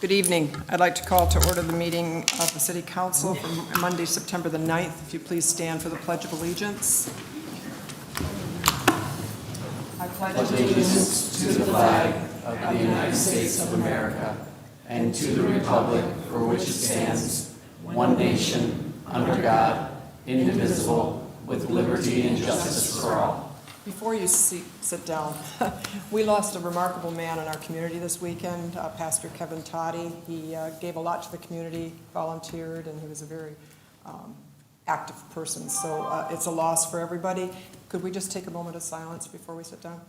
Good evening. I'd like to call to order the meeting of the City Council for Monday, September the 9th. If you please stand for the Pledge of Allegiance. I pledge allegiance to the flag of the United States of America and to the republic for which it stands, one nation, under God, indivisible, with liberty and justice for all. Before you sit down, we lost a remarkable man in our community this weekend, Pastor Kevin Toddy. He gave a lot to the community, volunteered, and he was a very active person. So it's a loss for everybody. Could we just take a moment of silence before we sit down?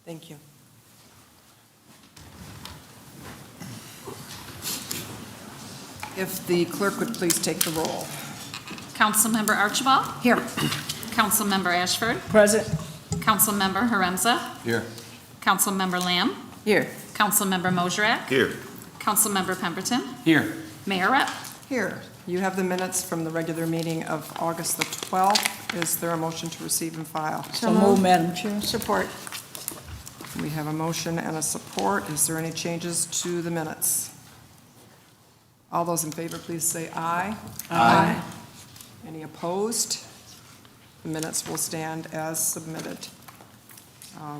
Thank you. If the clerk would please take the roll. Councilmember Archibald? Here. Councilmember Ashford? Present. Councilmember Haremza? Here. Councilmember Lamb? Here. Councilmember Mosherak? Here. Councilmember Pemberton? Here. Mayor Rep? Here. You have the minutes from the regular meeting of August the 12th. Is there a motion to receive and file? So moved, Madam Chair. Support. We have a motion and a support. Is there any changes to the minutes? All those in favor, please say aye. Aye. Any opposed? The minutes will stand as submitted.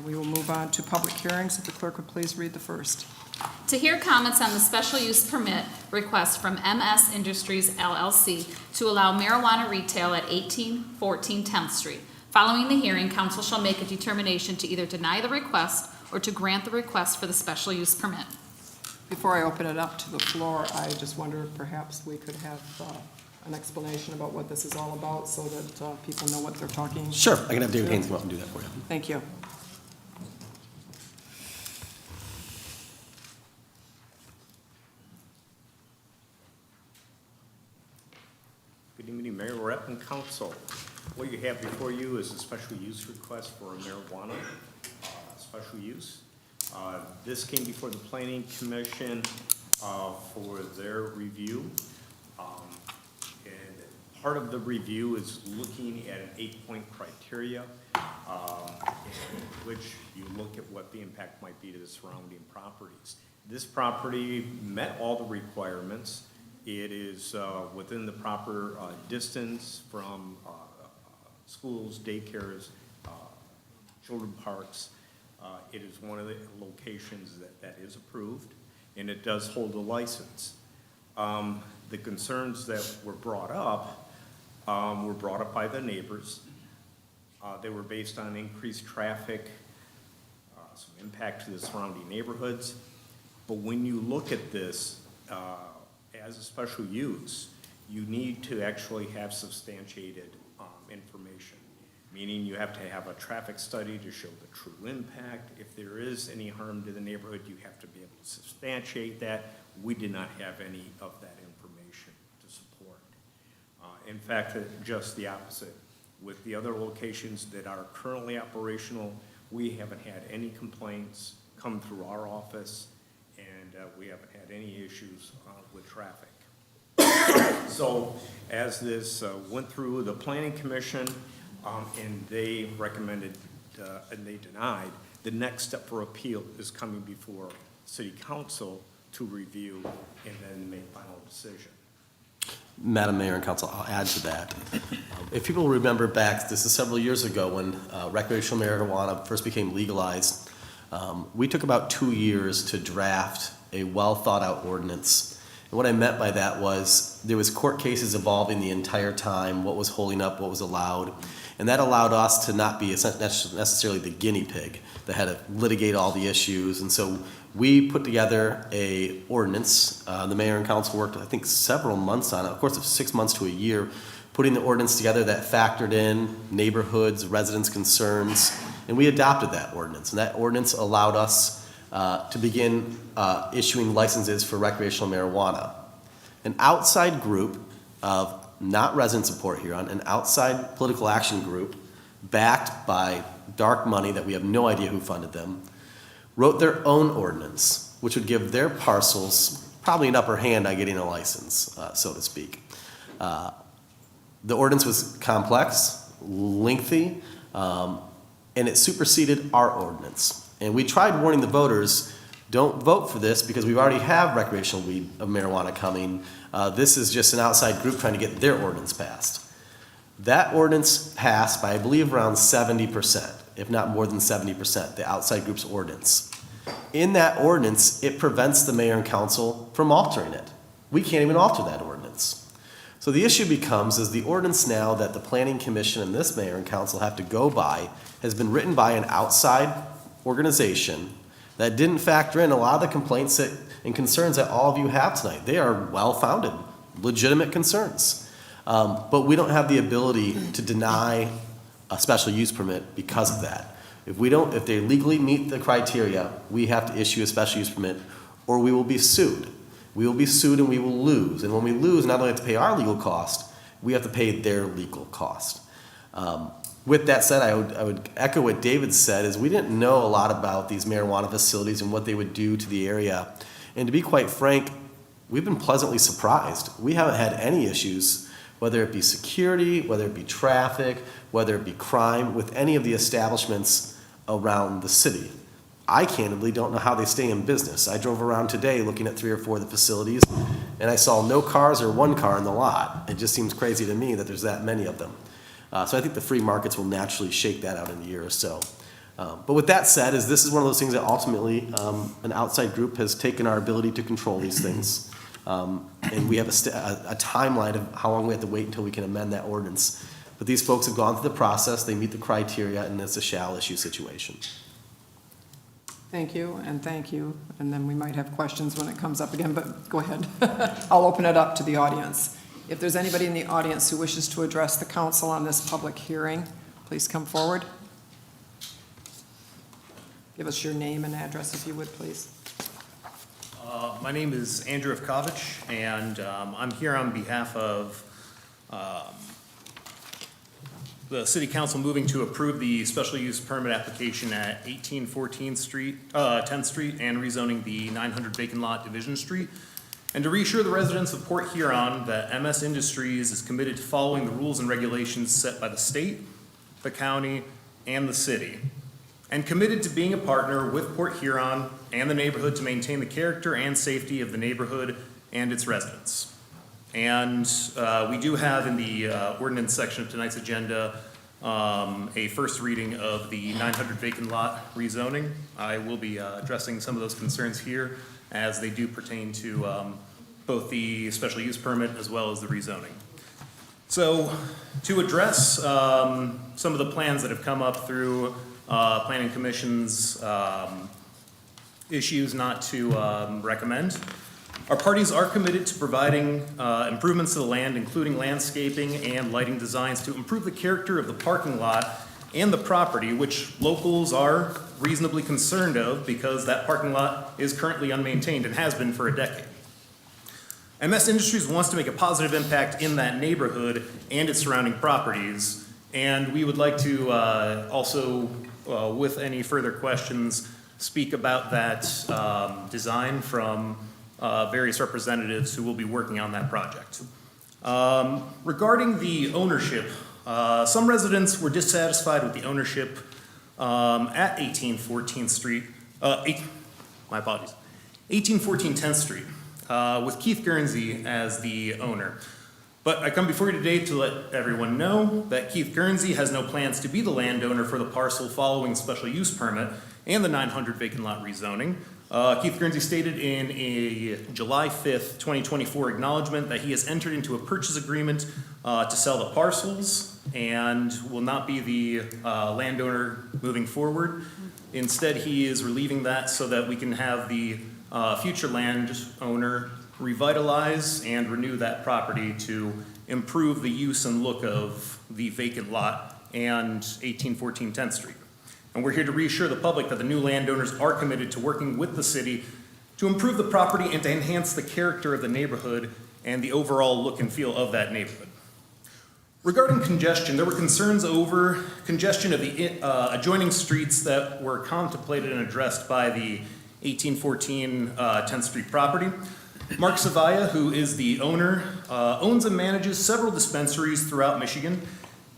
We will move on to public hearings. If the clerk would please read the first. To hear comments on the special use permit request from MS Industries LLC to allow marijuana retail at 1814 10th Street. Following the hearing, council shall make a determination to either deny the request or to grant the request for the special use permit. Before I open it up to the floor, I just wonder if perhaps we could have an explanation about what this is all about so that people know what they're talking. Sure, I can have David Haynes come up and do that for you. Thank you. Good evening, Mayor, Rep, and Council. What you have before you is a special use request for a marijuana special use. This came before the Planning Commission for their review. And part of the review is looking at an 8-point criteria in which you look at what the impact might be to the surrounding properties. This property met all the requirements. It is within the proper distance from schools, daycares, children parks. It is one of the locations that is approved, and it does hold a license. The concerns that were brought up by the neighbors. They were based on increased traffic, some impact to the surrounding neighborhoods. But when you look at this as a special use, you need to actually have substantiated information. Meaning you have to have a traffic study to show the true impact. If there is any harm to the neighborhood, you have to be able to substantiate that. We did not have any of that information to support. In fact, just the opposite. With the other locations that are currently operational, we haven't had any complaints come through our office, and we haven't had any issues with traffic. So as this went through the Planning Commission, and they recommended and they denied, the next step for appeal is coming before City Council to review and then make final decision. Madam Mayor and Council, I'll add to that. If people remember back, this is several years ago when recreational marijuana first became legalized, we took about 2 years to draft a well-thought-out ordinance. And what I meant by that was there was court cases evolving the entire time, what was holding up, what was allowed. And that allowed us to not be necessarily the guinea pig that had to litigate all the issues. And so we put together a ordinance. The mayor and council worked, I think, several months on it, of course, of 6 months to a year, putting the ordinance together that factored in neighborhoods, residents' concerns, and we adopted that ordinance. And that ordinance allowed us to begin issuing licenses for recreational marijuana. An outside group of not resident support Huron, an outside political action group backed by dark money that we have no idea who funded them, wrote their own ordinance, which would give their parcels probably an upper hand on getting a license, so to speak. The ordinance was complex, lengthy, and it superseded our ordinance. And we tried warning the voters, don't vote for this because we already have recreational weed of marijuana coming. This is just an outside group trying to get their ordinance passed. That ordinance passed by, I believe, around 70%, if not more than 70%, the outside group's ordinance. In that ordinance, it prevents the mayor and council from altering it. We can't even alter that ordinance. So the issue becomes, is the ordinance now that the planning commission and this mayor and council have to go by has been written by an outside organization that didn't factor in a lot of the complaints and concerns that all of you have tonight. They are well-founded, legitimate concerns. But we don't have the ability to deny a special use permit because of that. If they legally meet the criteria, we have to issue a special use permit or we will be sued. We will be sued and we will lose. And when we lose, not only have to pay our legal cost, we have to pay their legal cost. With that said, I would echo what David said, is we didn't know a lot about these marijuana facilities and what they would do to the area. And to be quite frank, we've been pleasantly surprised. We haven't had any issues, whether it be security, whether it be traffic, whether it be crime, with any of the establishments around the city. I candidly don't know how they stay in business. I drove around today looking at 3 or 4 of the facilities, and I saw no cars or 1 car in the lot. It just seems crazy to me that there's that many of them. So I think the free markets will naturally shake that out in a year or so. But with that said, this is one of those things that ultimately an outside group has taken our ability to control these things. And we have a timeline of how long we have to wait until we can amend that ordinance. But these folks have gone through the process, they meet the criteria, and it's a shall issue situation. Thank you, and thank you. And then we might have questions when it comes up again, but go ahead. I'll open it up to the audience. If there's anybody in the audience who wishes to address the council on this public hearing, please come forward. Give us your name and address if you would, please. My name is Andrew Evkovich, and I'm here on behalf of the City Council moving to approve the special use permit application at 10th Street, and rezoning the 900 vacant lot Division Street, and to reassure the residents of Port Huron that MS Industries is committed to following the rules and regulations set by the state, the county, and the city, and committed to being a partner with Port Huron and the neighborhood to maintain the character and safety of the neighborhood and its residents. And we do have in the ordinance section of tonight's agenda a first reading of the 900 vacant lot rezoning. I will be addressing some of those concerns here as they do pertain to both the special use permit as well as the rezoning. So to address some of the plans that have come up through Planning Commission's issues not to recommend. Our parties are committed to providing improvements to the land, including landscaping and lighting designs to improve the character of the parking lot and the property, which locals are reasonably concerned of because that parking lot is currently unmaintained and has been for a decade. MS Industries wants to make a positive impact in that neighborhood and its surrounding properties, and we would like to also, with any further questions, speak about that design from various representatives who will be working on that project. Regarding the ownership, some residents were dissatisfied with the ownership at 1814 Street, my apologies, 1814 10th Street, with Keith Guernsey as the owner. But I come before you today to let everyone know that Keith Guernsey has no plans to be the landowner for the parcel following special use permit and the 900 vacant lot rezoning. Keith Guernsey stated in a July 5th, 2024 acknowledgement that he has entered into a purchase agreement to sell the parcels and will not be the landowner moving forward. Instead, he is relieving that so that we can have the future landowner revitalize and renew that property to improve the use and look of the vacant lot and 1814 10th Street. And we're here to reassure the public that the new landowners are committed to working with the city to improve the property and to enhance the character of the neighborhood and the overall look and feel of that neighborhood. Regarding congestion, there were concerns over congestion of the adjoining streets that were contemplated and addressed by the 1814 10th Street property. Mark Savaya, who is the owner, owns and manages several dispensaries throughout Michigan,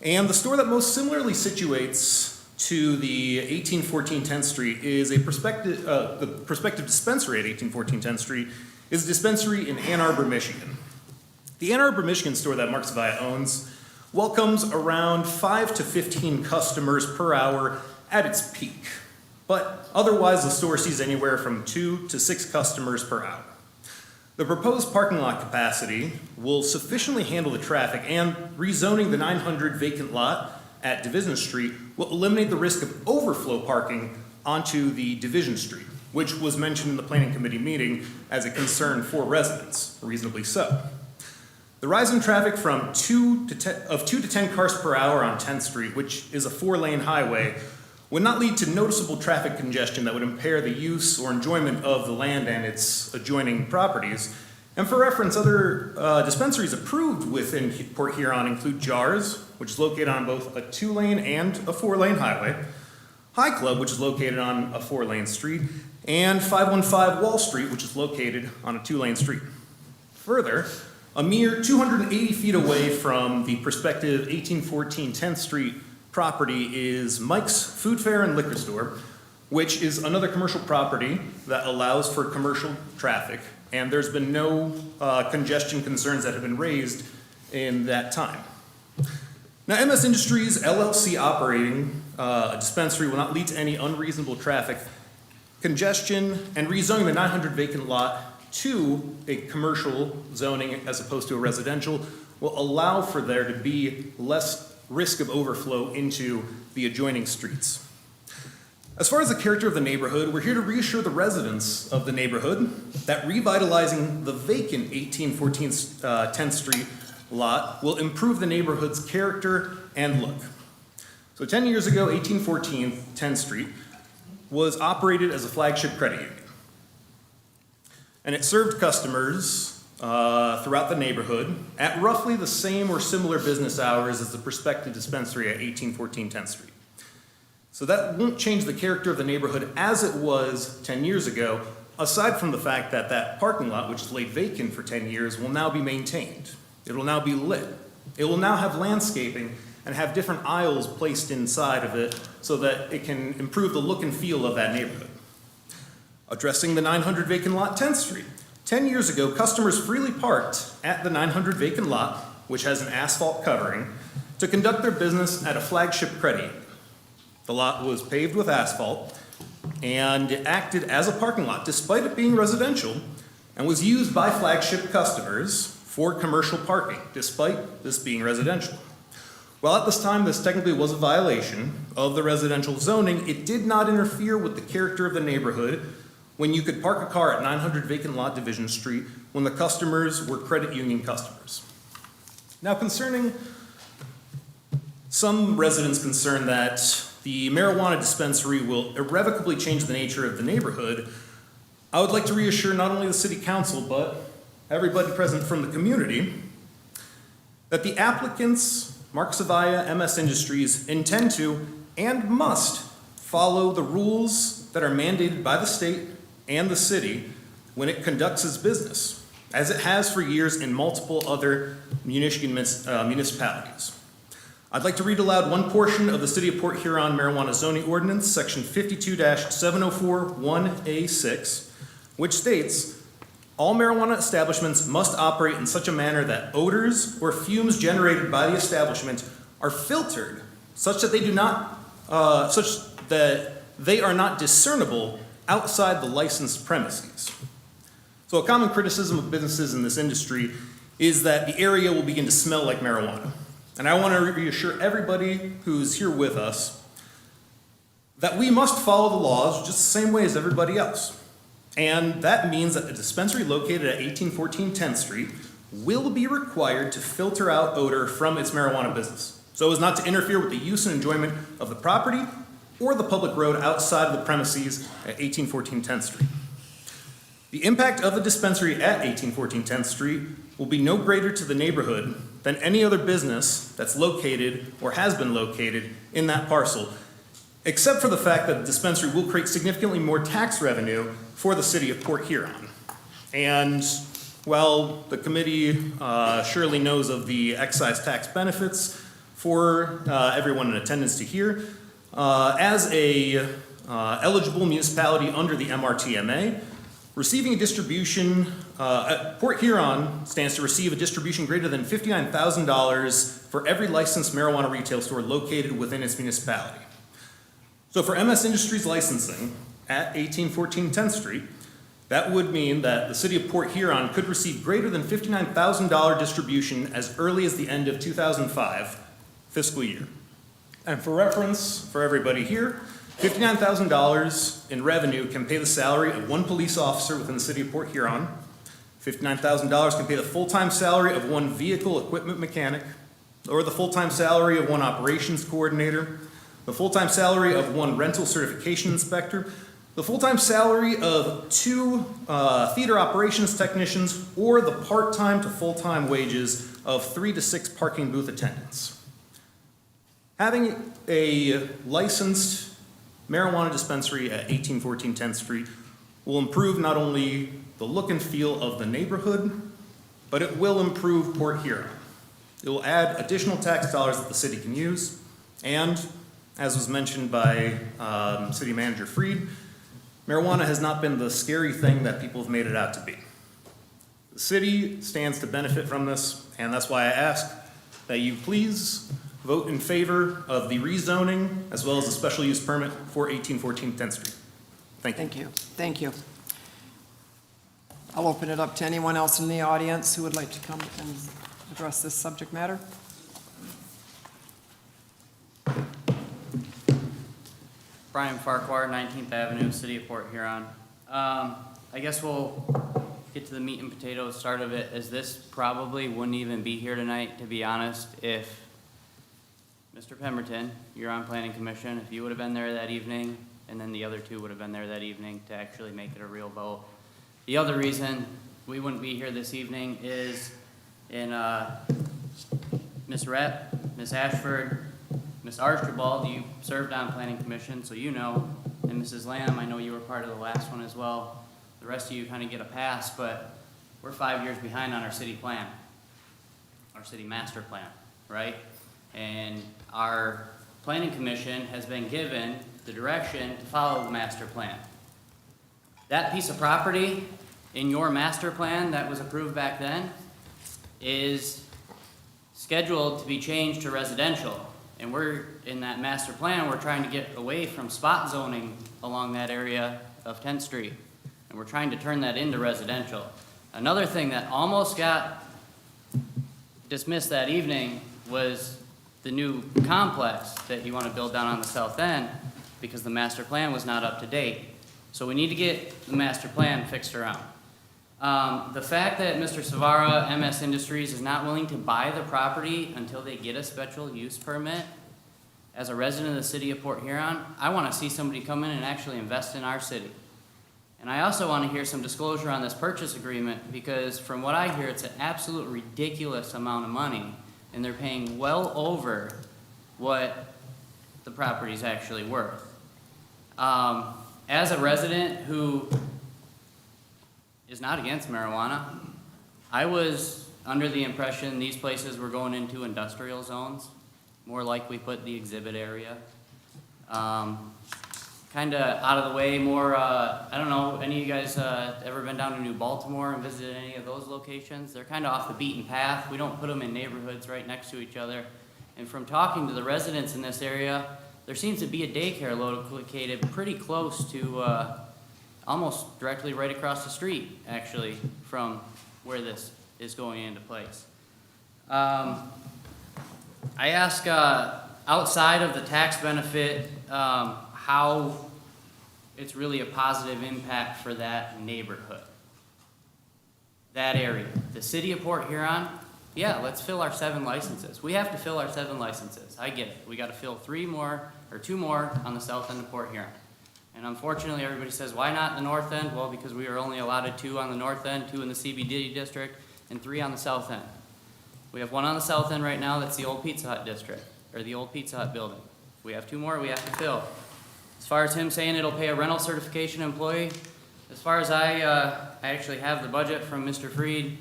and the store that most similarly situates to the 1814 10th Street is the prospective dispensary at 1814 10th Street is a dispensary in Ann Arbor, Michigan. The Ann Arbor, Michigan store that Mark Savaya owns welcomes around 5 to 15 customers per hour at its peak, but otherwise the store sees anywhere from 2 to 6 customers per hour. The proposed parking lot capacity will sufficiently handle the traffic, and rezoning the 900 vacant lot at Division Street will eliminate the risk of overflow parking onto the Division Street, which was mentioned in the Planning Committee meeting as a concern for residents, reasonably so. The rise in traffic from 2 to 10 cars per hour on 10th Street, which is a 4-lane highway, would not lead to noticeable traffic congestion that would impair the use or enjoyment of the land and its adjoining properties. And for reference, other dispensaries approved within Port Huron include Jars, which is located on both a 2-lane and a 4-lane highway, High Club, which is located on a 4-lane street, and 515 Wall Street, which is located on a 2-lane street. Further, a mere 280 feet away from the prospective 1814 10th Street property is Mike's Food Fair and Liquor Store, which is another commercial property that allows for commercial traffic, and there's been no congestion concerns that have been raised in that time. Now, MS Industries LLC operating a dispensary will not lead to any unreasonable traffic congestion, and rezoning the 900 vacant lot to a commercial zoning as opposed to a residential will allow for there to be less risk of overflow into the adjoining streets. As far as the character of the neighborhood, we're here to reassure the residents of the neighborhood that revitalizing the vacant 1814 10th Street lot will improve the neighborhood's character and look. So 10 years ago, 1814 10th Street was operated as a flagship credit union. And it served customers throughout the neighborhood at roughly the same or similar business hours as the prospective dispensary at 1814 10th Street. So that won't change the character of the neighborhood as it was 10 years ago, aside from the fact that that parking lot, which is laid vacant for 10 years, will now be maintained. It will now be lit. It will now have landscaping and have different aisles placed inside of it so that it can improve the look and feel of that neighborhood. Addressing the 900 vacant lot 10th Street. 10 years ago, customers freely parked at the 900 vacant lot, which has an asphalt covering, to conduct their business at a flagship credit union. The lot was paved with asphalt, and it acted as a parking lot despite it being residential, and was used by flagship customers for commercial parking, despite this being residential. While at this time this technically was a violation of the residential zoning, it did not interfere with the character of the neighborhood when you could park a car at 900 vacant lot Division Street when the customers were credit union customers. Now, concerning some residents' concern that the marijuana dispensary will irrevocably change the nature of the neighborhood, I would like to reassure not only the City Council, but everybody present from the community, that the applicants, Mark Savaya, MS Industries, intend to and must follow the rules that are mandated by the state and the city when it conducts its business, as it has for years in multiple other municipalities. I'd like to read aloud one portion of the City of Port Huron Marijuana Zoning Ordinance, Section 52-7041A6, which states, all marijuana establishments must operate in such a manner that odors or fumes generated by the establishment are filtered such that they are not discernible outside the licensed premises. So a common criticism of businesses in this industry is that the area will begin to smell like marijuana. And I want to reassure everybody who's here with us that we must follow the laws just the same way as everybody else. And that means that the dispensary located at 1814 10th Street will be required to filter out odor from its marijuana business, so as not to interfere with the use and enjoyment of the property or the public road outside of the premises at 1814 10th Street. The impact of the dispensary at 1814 10th Street will be no greater to the neighborhood than any other business that's located or has been located in that parcel, except for the fact that the dispensary will create significantly more tax revenue for the city of Port Huron. And while the committee surely knows of the excise tax benefits for everyone in attendance to hear, as a eligible municipality under the MRTMA, receiving a distribution, Port Huron stands to receive a distribution greater than $59,000 for every licensed marijuana retail store located within its municipality. So for MS Industries licensing at 1814 10th Street, that would mean that the city of Port Huron could receive greater than $59,000 distribution as early as the end of 2005 fiscal year. And for reference, for everybody here, $59,000 in revenue can pay the salary of one police officer within the city of Port Huron. $59,000 can pay the full-time salary of one vehicle equipment mechanic, or the full-time salary of one operations coordinator, the full-time salary of one rental certification inspector, the full-time salary of two theater operations technicians, or the part-time to full-time wages of 3 to 6 parking booth attendants. Having a licensed marijuana dispensary at 1814 10th Street will improve not only the look and feel of the neighborhood, but it will improve Port Huron. It will add additional tax dollars that the city can use, and as was mentioned by City Manager Freed, marijuana has not been the scary thing that people have made it out to be. The city stands to benefit from this, and that's why I ask that you please vote in favor of the rezoning as well as the special use permit for 1814 10th Street. Thank you. Thank you. Thank you. I'll open it up to anyone else in the audience who would like to come and address this subject matter. Brian Farquhar, 19th Avenue, City of Port Huron. I guess we'll get to the meat and potatoes start of it, as this probably wouldn't even be here tonight, to be honest, if Mr. Pemberton, you're on Planning Commission, if you would have been there that evening, and then the other two would have been there that evening to actually make it a real vote. The other reason we wouldn't be here this evening is in Ms. Rep, Ms. Ashford, Ms. Archibald, you served on Planning Commission, so you know, and Mrs. Lamb, I know you were part of the last one as well. The rest of you kind of get a pass, but we're 5 years behind on our city plan, our city master plan, right? And our Planning Commission has been given the direction to follow the master plan. That piece of property in your master plan that was approved back then is scheduled to be changed to residential. And we're, in that master plan, we're trying to get away from spot zoning along that area of 10th Street. And we're trying to turn that into residential. Another thing that almost got dismissed that evening was the new complex that you want to build down on the south end, because the master plan was not up to date. So we need to get the master plan fixed around. The fact that Mr. Savara, MS Industries, is not willing to buy the property until they get a special use permit, as a resident of the city of Port Huron, I want to see somebody come in and actually invest in our city. And I also want to hear some disclosure on this purchase agreement, because from what I hear, it's an absolute ridiculous amount of money, and they're paying well over what the property's actually worth. As a resident who is not against marijuana, I was under the impression these places were going into industrial zones, more like we put the exhibit area. Kind of out of the way, more, I don't know, any of you guys ever been down to New Baltimore and visited any of those locations? They're kind of off the beaten path. We don't put them in neighborhoods right next to each other. And from talking to the residents in this area, there seems to be a daycare located pretty close to, almost directly right across the street, actually, from where this is going into place. I ask, outside of the tax benefit, how it's really a positive impact for that neighborhood, that area. The city of Port Huron, yeah, let's fill our 7 licenses. We have to fill our 7 licenses. I get it. We got to fill 2 more on the south end of Port Huron. And unfortunately, everybody says, why not the north end? Well, because we are only allotted 2 on the north end, 2 in the CBD district, and 3 on the south end. We have 1 on the south end right now, that's the old Pizza Hut district, or the old Pizza Hut building. We have 2 more we have to fill. As far as him saying it'll pay a rental certification employee, as far as I actually have the budget from Mr. Freed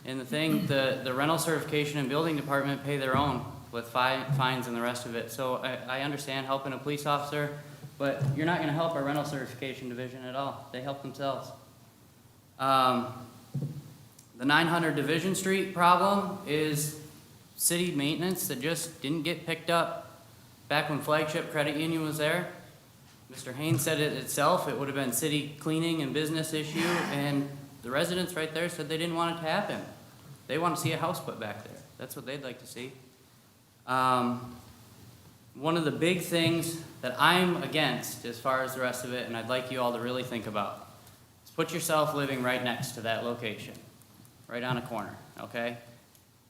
and the thing, the rental certification and building department pay their own with fines and the rest of it. So I understand helping a police officer, but you're not gonna help our rental certification division at all. They help themselves. The 900 Division Street problem is city maintenance that just didn't get picked up back when Flagship Credit Union was there. Mr. Haynes said it itself, it would have been city cleaning and business issue, and the residents right there said they didn't want it to happen. They want to see a house put back there. That's what they'd like to see. One of the big things that I'm against as far as the rest of it, and I'd like you all to really think about, is put yourself living right next to that location, right on a corner, okay?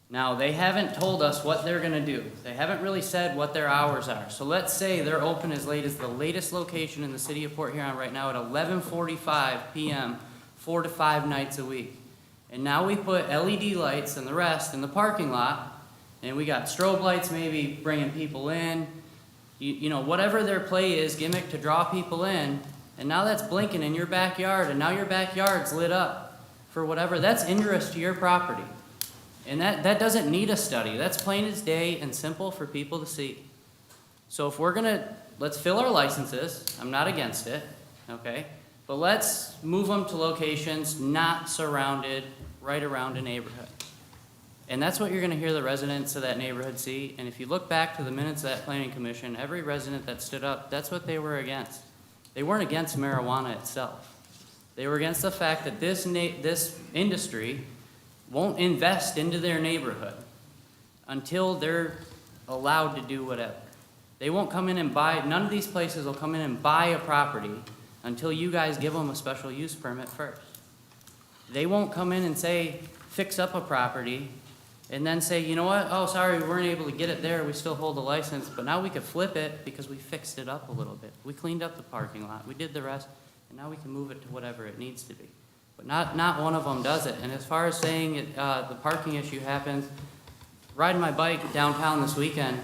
Now, they haven't told us what they're gonna do. They haven't really said what their hours are. So let's say they're open as late as the latest location in the city of Port Huron right now at 11:45 p.m., 4 to 5 nights a week. And now we put LED lights and the rest in the parking lot, and we got strobe lights maybe bringing people in, you know, whatever their play is, gimmick to draw people in, and now that's blinking in your backyard, and now your backyard's lit up for whatever. That's injurious to your property. And that doesn't need a study. That's plain as day and simple for people to see. So if we're gonna, let's fill our licenses. I'm not against it, okay? But let's move them to locations not surrounded right around a neighborhood. And that's what you're gonna hear the residents of that neighborhood see. And if you look back to the minutes of that planning commission, every resident that stood up, that's what they were against. They weren't against marijuana itself. They were against the fact that this industry won't invest into their neighborhood until they're allowed to do whatever. They won't come in and buy, none of these places will come in and buy a property until you guys give them a special use permit first. They won't come in and say, fix up a property, and then say, you know what, oh, sorry, we weren't able to get it there, we still hold the license, but now we could flip it because we fixed it up a little bit. We cleaned up the parking lot, we did the rest, and now we can move it to whatever it needs to be. But not one of them does it. And as far as saying it, the parking issue happens, riding my bike downtown this weekend,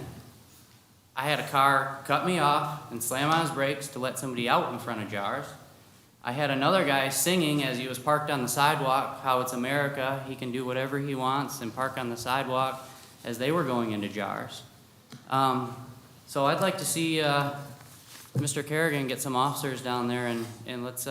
I had a car cut me off and slam on his brakes to let somebody out in front of jars. I had another guy singing as he was parked on the sidewalk, how it's America, he can do whatever he wants and park on the sidewalk as they were going into jars. So I'd like to see Mr. Kerrigan get some officers down there and let's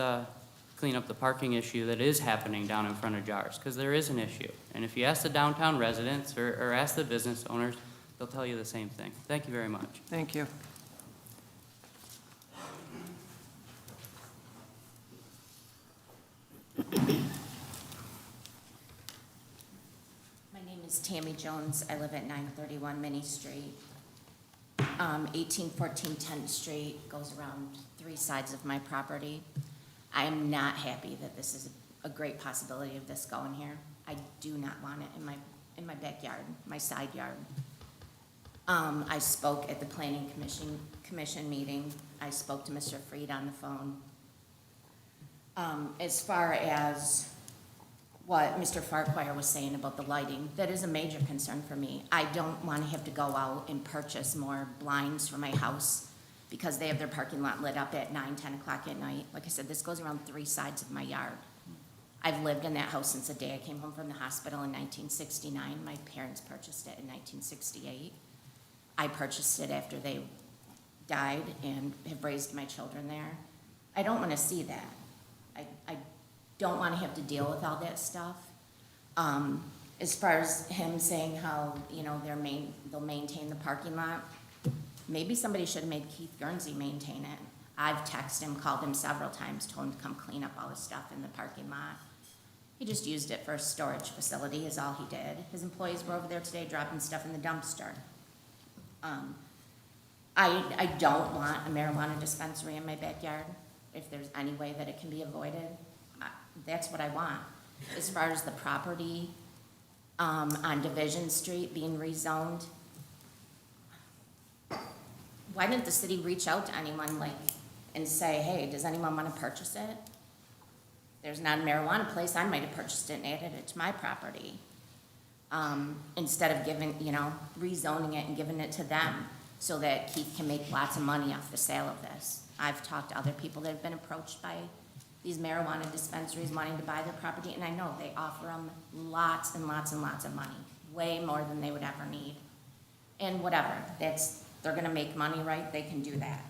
clean up the parking issue that is happening down in front of jars, because there is an issue. And if you ask the downtown residents or ask the business owners, they'll tell you the same thing. Thank you very much. Thank you. My name is Tammy Jones. I live at 931 Minnie Street. 1814 10th Street goes around 3 sides of my property. I am not happy that this is a great possibility of this going here. I do not want it in my backyard, my side yard. I spoke at the planning commission meeting. I spoke to Mr. Freed on the phone. As far as what Mr. Farquhar was saying about the lighting, that is a major concern for me. I don't want to have to go out and purchase more blinds for my house because they have their parking lot lit up at 9, 10 o'clock at night. Like I said, this goes around 3 sides of my yard. I've lived in that house since the day I came home from the hospital in 1969. My parents purchased it in 1968. I purchased it after they died and have raised my children there. I don't want to see that. I don't want to have to deal with all that stuff. As far as him saying how, you know, they'll maintain the parking lot, maybe somebody should have made Keith Guernsey maintain it. I've texted him, called him several times, told him to come clean up all the stuff in the parking lot. He just used it for a storage facility is all he did. His employees were over there today dropping stuff in the dumpster. I don't want a marijuana dispensary in my backyard. If there's any way that it can be avoided, that's what I want. As far as the property on Division Street being rezoned, why didn't the city reach out to anyone and say, hey, does anyone want to purchase it? There's not a marijuana place, I might have purchased it and added it to my property. Instead of rezoning it and giving it to them so that Keith can make lots of money off the sale of this. I've talked to other people that have been approached by these marijuana dispensaries wanting to buy their property, and I know they offer them lots and lots and lots of money, way more than they would ever need. And whatever, they're gonna make money, right, they can do that.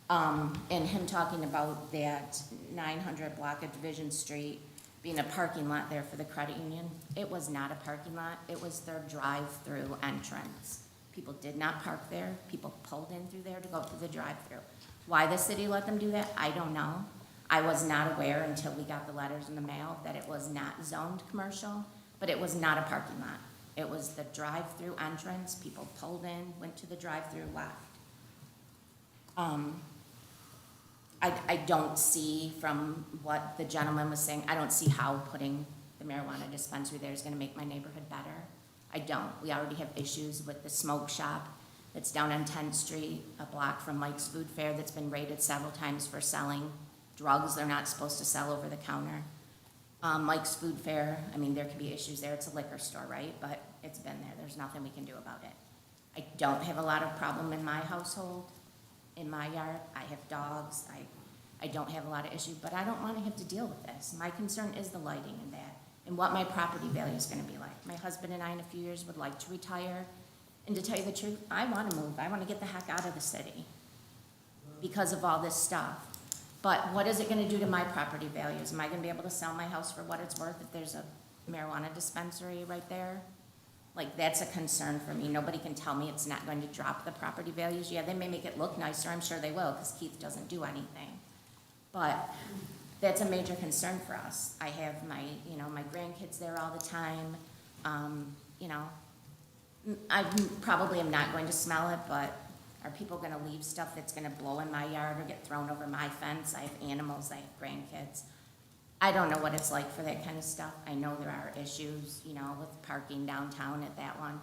And him talking about that 900 block of Division Street being a parking lot there for the credit union, it was not a parking lot, it was their drive-through entrance. People did not park there, people pulled in through there to go through the drive-through. Why the city let them do that, I don't know. I was not aware until we got the letters in the mail that it was not zoned commercial, but it was not a parking lot. It was the drive-through entrance, people pulled in, went to the drive-through, left. I don't see, from what the gentleman was saying, I don't see how putting the marijuana dispensary there is gonna make my neighborhood better. I don't. We already have issues with the smoke shop that's down on 10th Street, a block from Mike's Food Fair, that's been raided several times for selling drugs they're not supposed to sell over the counter. Mike's Food Fair, I mean, there could be issues there. It's a liquor store, right? But it's been there. There's nothing we can do about it. I don't have a lot of problem in my household, in my yard. I have dogs. I don't have a lot of issues, but I don't want to have to deal with this. My concern is the lighting and that, and what my property value is going to be like. My husband and I in a few years would like to retire, and to tell you the truth, I want to move. I want to get the heck out of the city because of all this stuff. But what is it going to do to my property values? Am I going to be able to sell my house for what it's worth if there's a marijuana dispensary right there? Like, that's a concern for me. Nobody can tell me it's not going to drop the property values. Yeah, they may make it look nicer. I'm sure they will, because Keith doesn't do anything. But that's a major concern for us. I have my grandkids there all the time. I probably am not going to smell it, but are people gonna leave stuff that's gonna blow in my yard or get thrown over my fence? I have animals, I have grandkids. I don't know what it's like for that kind of stuff. I know there are issues, with parking downtown at that one.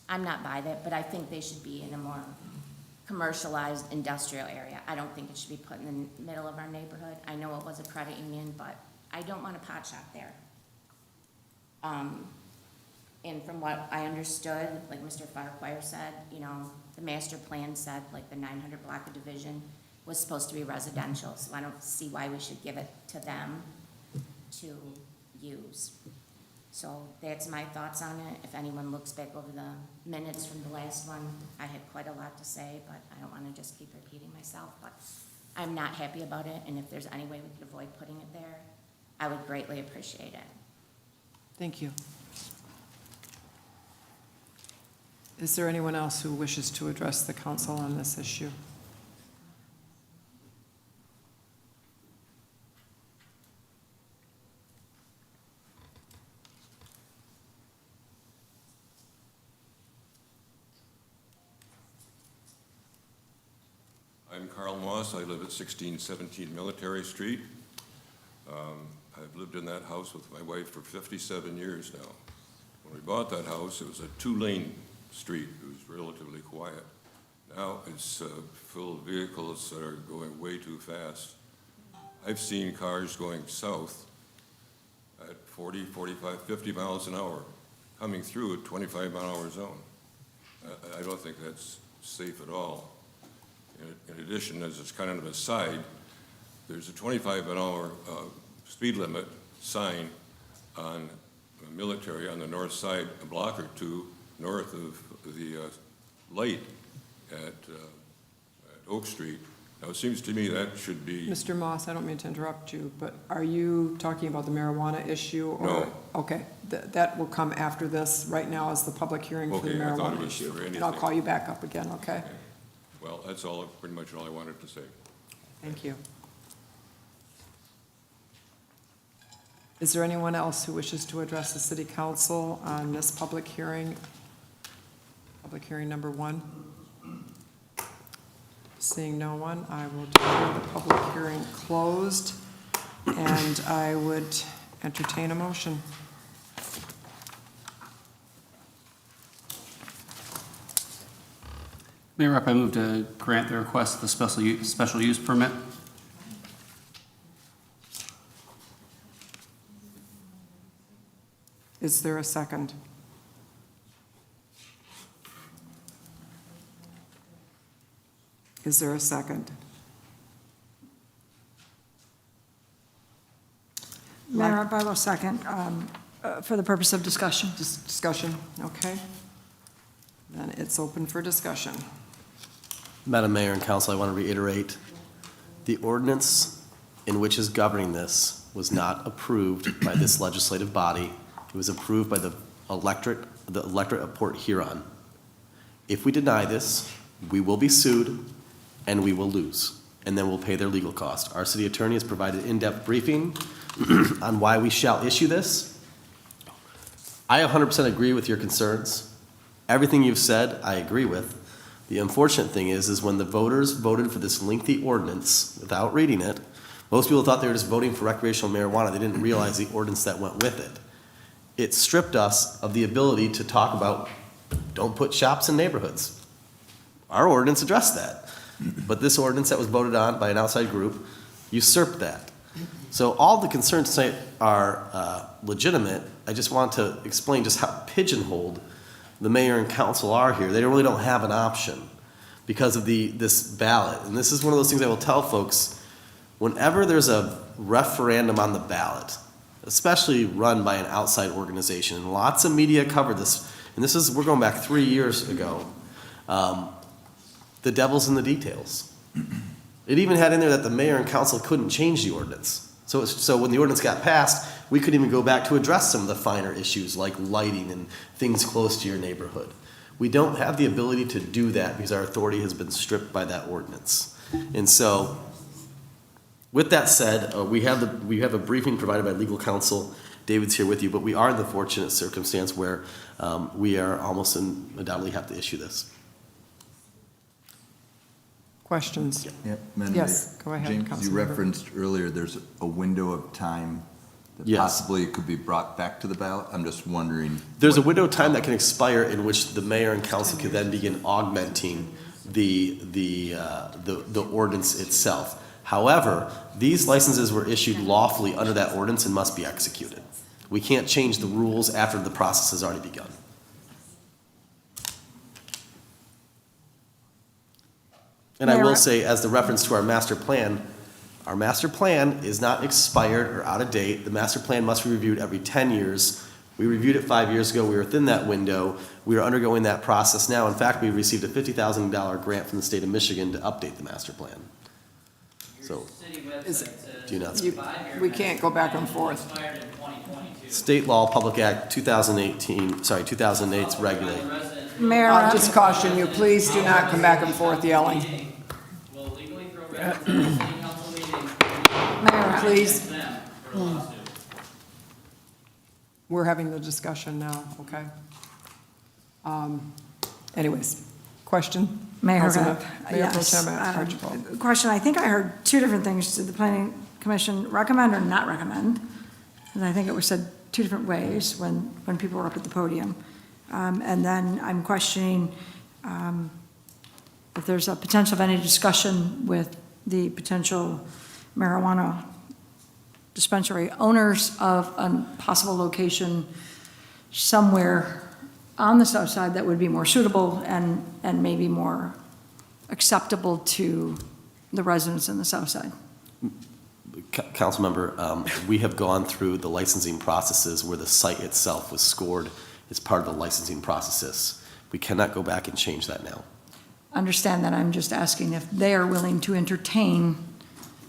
I'm not by that, but I think they should be in a more commercialized industrial area. I don't think it should be put in the middle of our neighborhood. I know it was a credit union, but I don't want a pot shop there. And from what I understood, like Mr. Farquhar said, the master plan said like the 900 block of Division was supposed to be residential, so I don't see why we should give it to them to use. So that's my thoughts on it. If anyone looks back over the minutes from the last one, I had quite a lot to say, but I don't want to just keep repeating myself. But I'm not happy about it, and if there's any way we could avoid putting it there, I would greatly appreciate it. Thank you. Is there anyone else who wishes to address the council on this issue? I'm Carl Moss. I live at 1617 Military Street. I've lived in that house with my wife for 57 years now. When we bought that house, it was a two-lane street. It was relatively quiet. Now it's full of vehicles that are going way too fast. I've seen cars going south at 40, 45, 50 miles an hour, coming through a 25-mile-an-hour zone. I don't think that's safe at all. In addition, as it's kind of an aside, there's a 25-mile-an-hour speed limit sign on Military on the north side, a block or two north of the light at Oak Street. Now, it seems to me that should be... Mr. Moss, I don't mean to interrupt you, but are you talking about the marijuana issue? Or? No. Okay, that will come after this. Right now is the public hearing for the Okay, I thought it marijuana was issue. for And I'll anything. call you back up again, okay? Well, that's all, pretty much all I wanted to say. Thank you. Is there anyone else who wishes to address the city council on this public hearing? Public hearing number 1? Seeing no one, I will declare the public hearing closed, and I would entertain a motion. Mayor Rep, I move to grant the request of the special use permit. Is there a second? Is there a second? Mayor, I will second, for the purpose of discussion. Discussion, okay? Then it's open for discussion. Madam Mayor and Council, I want to reiterate, the ordinance in which is governing this was not approved by this legislative body. It was approved by the electorate of Port Huron. If we deny this, we will be sued and we will lose, and then we'll pay their legal cost. Our city attorney has provided in-depth briefing on why we shall issue this. I 100% agree with your concerns. Everything you've said, I agree with. The unfortunate thing is when the voters voted for this lengthy ordinance without reading it, most people thought they were just voting for recreational marijuana. They didn't realize the ordinance that went with it. It stripped us of the ability to talk about don't put shops in neighborhoods. Our ordinance addressed that. But this ordinance that was voted on by an outside group usurped that. So all the concerns tonight are legitimate. I just want to explain just how pigeonholed the mayor and council are here. They really don't have an option because of this ballot. And this is one of those things I will tell folks, whenever there's a referendum on the ballot, especially run by an outside organization, and lots of media covered this, and we're going back 3 years ago, the devil's in the details. It even had in there that the mayor and council couldn't change the ordinance. So when the ordinance got passed, we couldn't even go back to address some of the finer issues like lighting and things close to your neighborhood. We don't have the ability to do that because our authority has been stripped by that ordinance. And so, with that said, we have a briefing provided by legal counsel. David's here with you, but we are in the fortunate circumstance where we are almost undoubtedly have to issue this. Questions? Yep, Madam Yes, Mayor. go ahead, James, you Councilmember. referenced earlier, there's a window of time that Yes. possibly could be brought back to the ballot. I'm just wondering. There's a window of time that can expire in which the mayor and council can then begin augmenting the ordinance itself. However, these licenses were issued lawfully under that ordinance and must be executed. We can't change the rules after the process has already begun. And I will Mayor- say, as the reference to our master plan is not expired or out of date. The master plan must be reviewed every 10 years. We reviewed it 5 years ago. We were within that window. We are undergoing that process now. In fact, we received a $50,000 grant from the state of Michigan to update the master plan. So, Is- do you not? We can't go back and forth. State law, Public Act 2008's regulate. Mayor, I'll just caution you, please do not come back and forth yelling. Will legally throw records in the city council meeting. Mayor, Please, For a lawsuit. we're having the discussion now, okay? Anyways, question? Mayor, Councilman- Mayor Pro yes. Tem Archibald. Question, I think I heard two different things. Did the planning commission recommend or not recommend? And I think it was said two different ways when people were up at the podium. And then I'm questioning if there's a potential of any discussion with the potential marijuana dispensary owners of a possible location somewhere on the south side that would be more suitable and maybe more acceptable to the residents in the south side. Councilmember, we have gone through the licensing processes where the site itself was scored as part of the licensing processes. We cannot go back and change that now. Understand that, I'm just asking if they are willing to entertain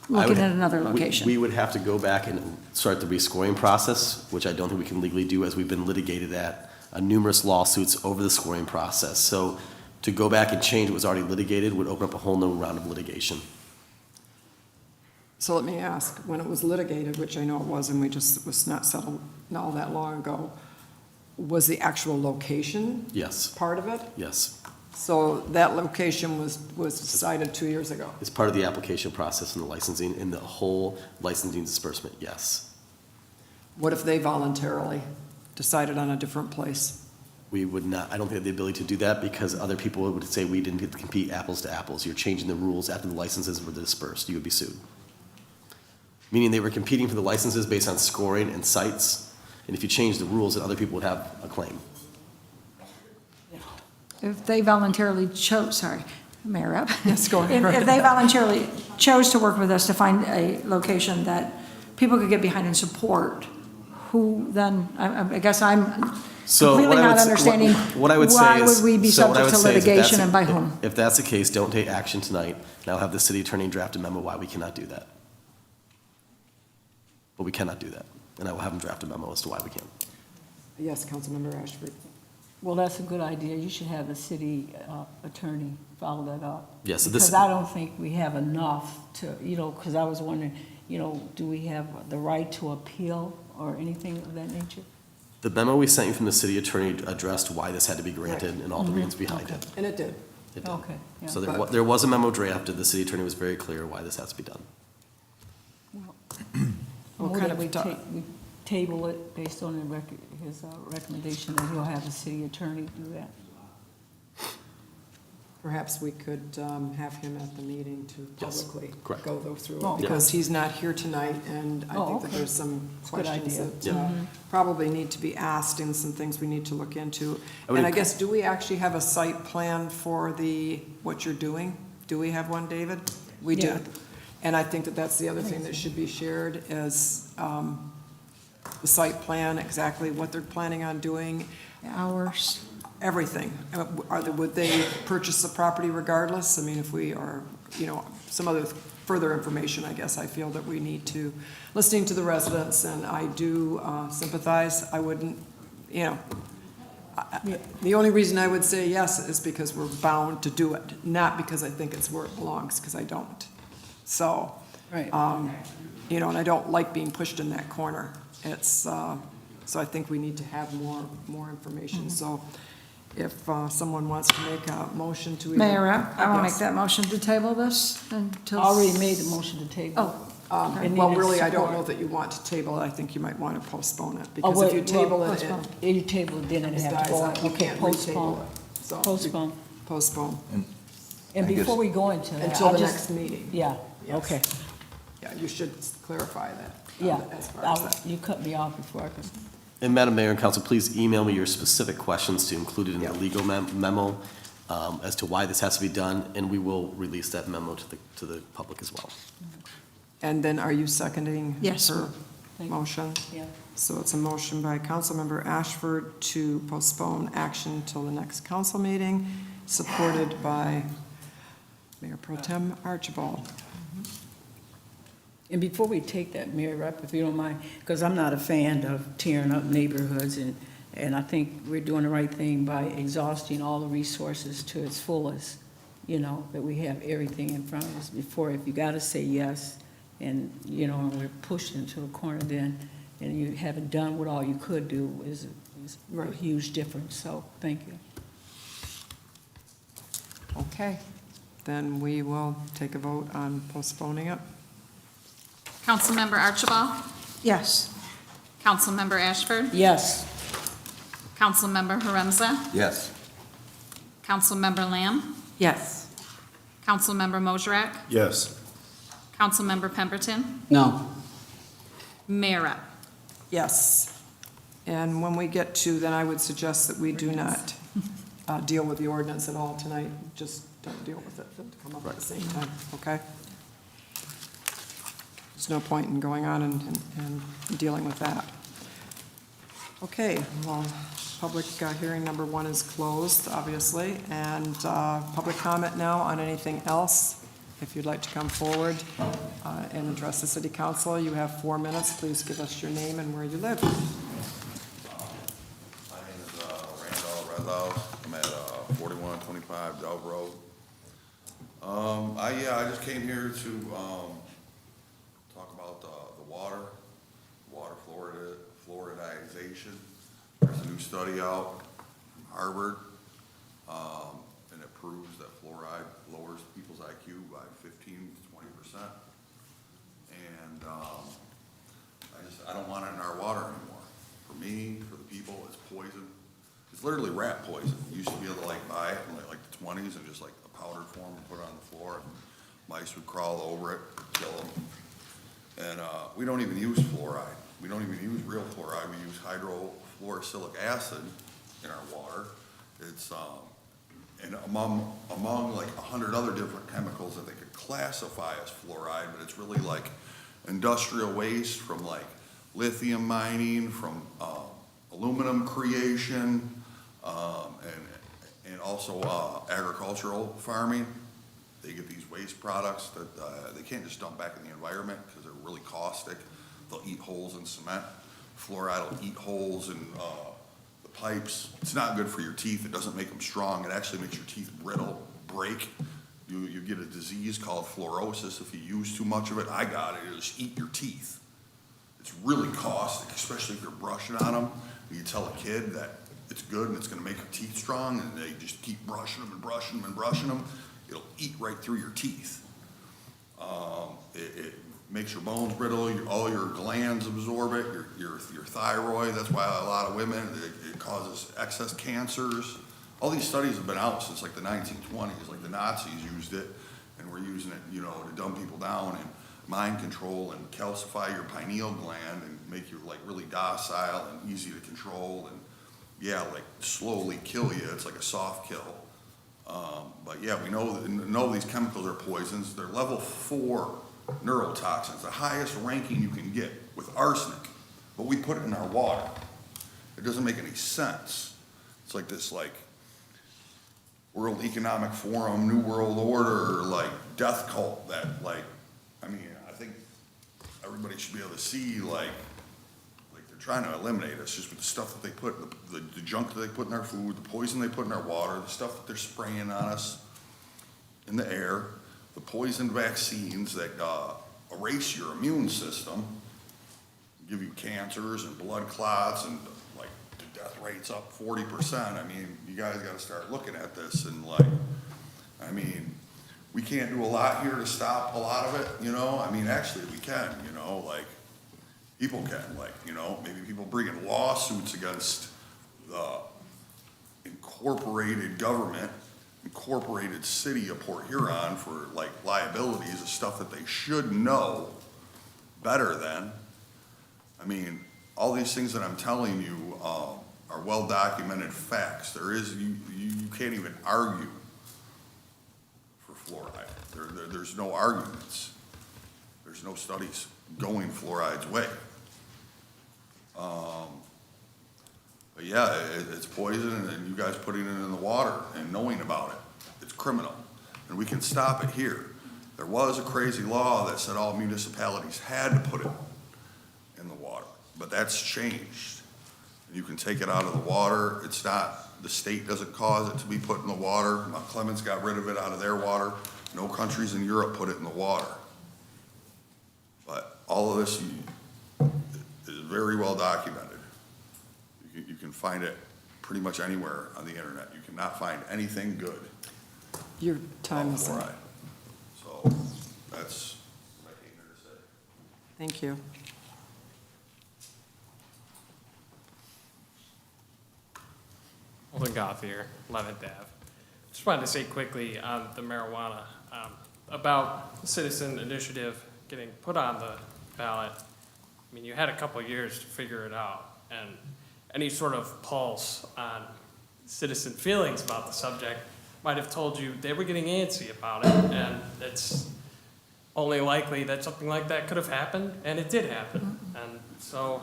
looking at another location. We would have to go back and start the rescoring process, which I don't think we can legally do, as we've been litigated at numerous lawsuits over the scoring process. So to go back and change what was already litigated would open up a whole new round of litigation. So let me ask, when it was litigated, which I know it was, and it was not settled all that long ago, was the actual location Yes, part of it? yes. So that location was decided 2 years ago? It's part of the application process and the licensing, in the whole licensing disbursement, yes. What if they voluntarily decided on a different place? We would not, I don't think we have the ability to do that because other people would say we didn't get to compete apples to apples. You're changing the rules after the licenses were dispersed. You would be sued. Meaning they were competing for the licenses based on scoring and sites, and if you change the rules, then other people would have a claim. If they voluntarily chose, sorry, Mayor Rapp. Yes, go ahead. If they voluntarily chose to work with us to find a location that people could get behind and support, who then, I guess I'm So completely what I not would s- understanding, what I would say why is- would we be so what I subject to would say is if litigation that's- and by whom? If that's the case, don't take action tonight, and I'll have the city attorney draft a memo why we cannot do that. But we cannot do that, and I will have him draft a memo as to why we can't. Yes, Councilmember Ashford. Well, that's a good idea. You should have the city attorney follow that up. Yes, so this- Because I don't think we have enough to, because I was wondering, do we have the right to appeal or anything of that nature? The memo we sent you from the city attorney addressed why this had to be granted and all the reasons behind it. And it did. It did. Okay, yeah. So there was a memo drafted, the city attorney was very clear why this has to be done. Well, Move kind that of we ta- we table it based on his recommendation that he'll have the city attorney do that. Perhaps we could have him at the meeting to Yes, publicly correct. go through Oh, it, because he's not here tonight, and I Oh, think that okay. there's some That's a good questions idea. that probably need to be asked and some things we need to look into. I would And I enc- guess, do we actually have a site plan for what you're doing? Do we have one, David? We do. Yeah. And I think that that's the other thing that should be shared is the site plan, exactly what they're planning on doing, Hours. everything. Would they purchase the property regardless? I mean, if we are, some other further information, I guess I feel that we need to, listening to the residents, and I do sympathize. I wouldn't, the only reason I would say yes is because we're bound to do it, not because I think it's where it belongs, because I don't. So, Right. and I don't like being pushed in that corner. It's, so I think we need to have more information. So if someone wants to make a motion to. Mayor, I will make Yes. that motion to table this until. I already made the motion to table. Oh, It Well, needed really, I don't support. know that you want to table it. I think you might want to postpone it, Oh, because if you wait, table well, it, postpone. If you table it, then it it have dies to go out. on. You Okay, can't retable postpone. it. So, Postpone. Postpone And I guess- before we go into that, until I the just. next meeting. Yeah, Yes. okay, Yeah, you should clarify that. yeah. As far as that. You cut me off before I could. And Madam Mayor and Council, please email me your specific questions to include it in the Yeah. legal memo as to why this has to be done, and we will release that memo to the public as well. And then are you seconding Yes. her Thank you. motion? Yeah. So it's a motion by Councilmember Ashford to postpone action till the next council meeting, supported by Mayor Pro Tem Archibald. And before we take that, Mayor Rep, if you don't mind, because I'm not a fan of tearing up neighborhoods, and I think we're doing the right thing by exhausting all the resources to its fullest, that we have everything in front of us before, if you gotta say yes, and, and we're pushed into a corner then, and you haven't done what all you could do is a Right. huge difference, so, thank you. Okay, then we will take a vote on postponing it. Councilmember Archibald? Yes. Councilmember Ashford? Yes. Councilmember Haremza? Yes. Councilmember Lamb? Yes. Councilmember Mosrak? Yes. Councilmember Pemberton? No. Mayor Rep? Yes. And when we get to, then I would suggest that we do not deal with the ordinance at all tonight, just don't deal with it, to come up at the same time, okay? There's no point in going on and dealing with that. Okay, well, public hearing number 1 is closed, obviously, and public comment now on anything else. If you'd like to come forward and address the city council, you have 4 minutes. Please give us your name and where you live. My name is Randall Redlow. I'm at 4125 Dove Road. I just came here to talk about the water fluoridization. There's a new study out from Harvard, and it proves that fluoride lowers people's IQ by 15 to 20%. And I don't want it in our water anymore. For me, for the people, it's poison. It's literally rat poison. You used to be able to buy it in like the 20s and just a powdered form and put it on the floor, and mice would crawl over it, kill them. And we don't even use fluoride. We don't even use real fluoride. We use hydrofluorosilicic acid in our water. It's and among 100 other different chemicals that they could classify as fluoride, but it's really industrial waste from like lithium mining, from aluminum creation, and also agricultural farming. They get these waste products that they can't just dump back in the environment because they're really caustic. They'll eat holes in cement. Fluoride will eat holes in the pipes. It's not good for your teeth. It doesn't make them strong. It actually makes your teeth brittle, break. You get a disease called fluorosis if you use too much of it. I got it. It'll just eat your teeth. It's really caustic, especially if you're brushing on them. You tell a kid that it's good and it's going to make your teeth strong, and they just keep brushing them and brushing them and brushing them. It'll eat right through your teeth. It makes your bones brittle. All your glands absorb it. Your thyroid. That's why a lot of women, it causes excess cancers. All these studies have been out since like the 1920s. Like the Nazis used it, and we're using it, you know, to dumb people down and mind control and calcify your pineal gland and make you like really docile and easy to control and yeah, like slowly kill you. It's like a soft kill. But yeah, we know these chemicals are poisons. They're level 4 neurotoxins, the highest ranking you can get with arsenic, but we put it in our water. It doesn't make any sense. It's like this like World Economic Forum, New World Order, like death cult that like, I mean, I think everybody should be able to see like they're trying to eliminate us just with the stuff that they put, the junk that they put in our food, the poison they put in our water, the stuff that they're spraying on us in the air, the poisoned vaccines that erase your immune system, give you cancers and blood clots, and like the death rate's up 40%. I mean, you guys got to start looking at this and like, I mean, we can't do a lot here to stop a lot of it, you know? I mean, actually we can, you know, like people can, like, you know, maybe people bringing lawsuits against the incorporated government, incorporated city of Port Huron for like liabilities of stuff that they should know better than. I mean, all these things that I'm telling you are well documented facts. There is, you can't even argue for fluoride. There's no arguments. There's no studies going fluoride's way. But yeah, it's poison, and you guys putting it in the water and knowing about it, it's criminal, and we can stop it here. There was a crazy law that said all municipalities had to put it in the water, but that's changed. You can take it out of the water. It's not, the state doesn't cause it to be put in the water. Mount Clemens got rid of it out of their water. No countries in Europe put it in the water. But all of this is very well documented. You can find it pretty much anywhere on the internet. You cannot find anything good. Your time is up. Fluoride. So that's what I came here to say. Thank you. Alden Gothier, 11th Ave. Just wanted to say quickly on the marijuana, about citizen initiative getting put on the ballot. I mean, you had a couple of years to figure it out, and any sort of pulse on citizen feelings about the subject might have told you they were getting antsy about it, and it's only likely that something like that could have happened, and it did happen. And so,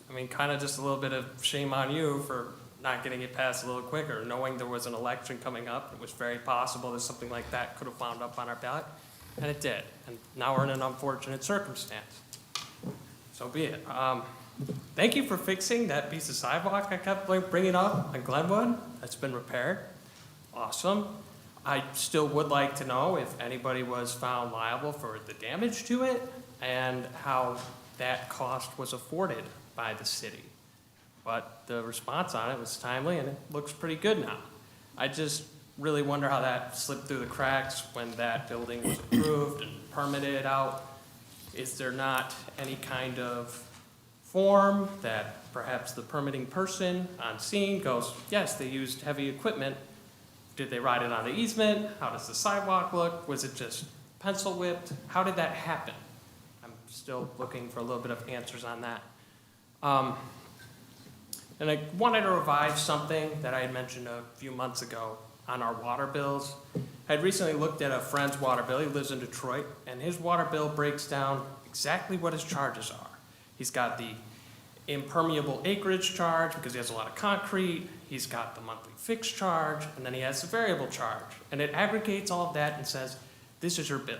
I mean, kind of just a little bit of shame on you for not getting it passed a little quicker, knowing there was an election coming up. It was very possible that something like that could have wound up on our ballot, and it did. And now we're in an unfortunate circumstance. So be it. Thank you for fixing that piece of sidewalk I kept bringing up on Glenwood. That's been repaired. Awesome. I still would like to know if anybody was found liable for the damage to it and how that cost was afforded by the city. But the response on it was timely, and it looks pretty good now. I just really wonder how that slipped through the cracks when that building was approved and permitted out. Is there not any kind of form that perhaps the permitting person on scene goes, yes, they used heavy equipment. Did they ride it on the easement? How does the sidewalk look? Was it just pencil whipped? How did that happen? I'm still looking for a little bit of answers on that. And I wanted to revive something that I had mentioned a few months ago on our water bills. I had recently looked at a friend's water bill. He lives in Detroit, and his water bill breaks down exactly what his charges are. He's got the impermeable acreage charge because he has a lot of concrete. He's got the monthly fixed charge, and then he has the variable charge. And it aggregates all of that and says, this is your bill.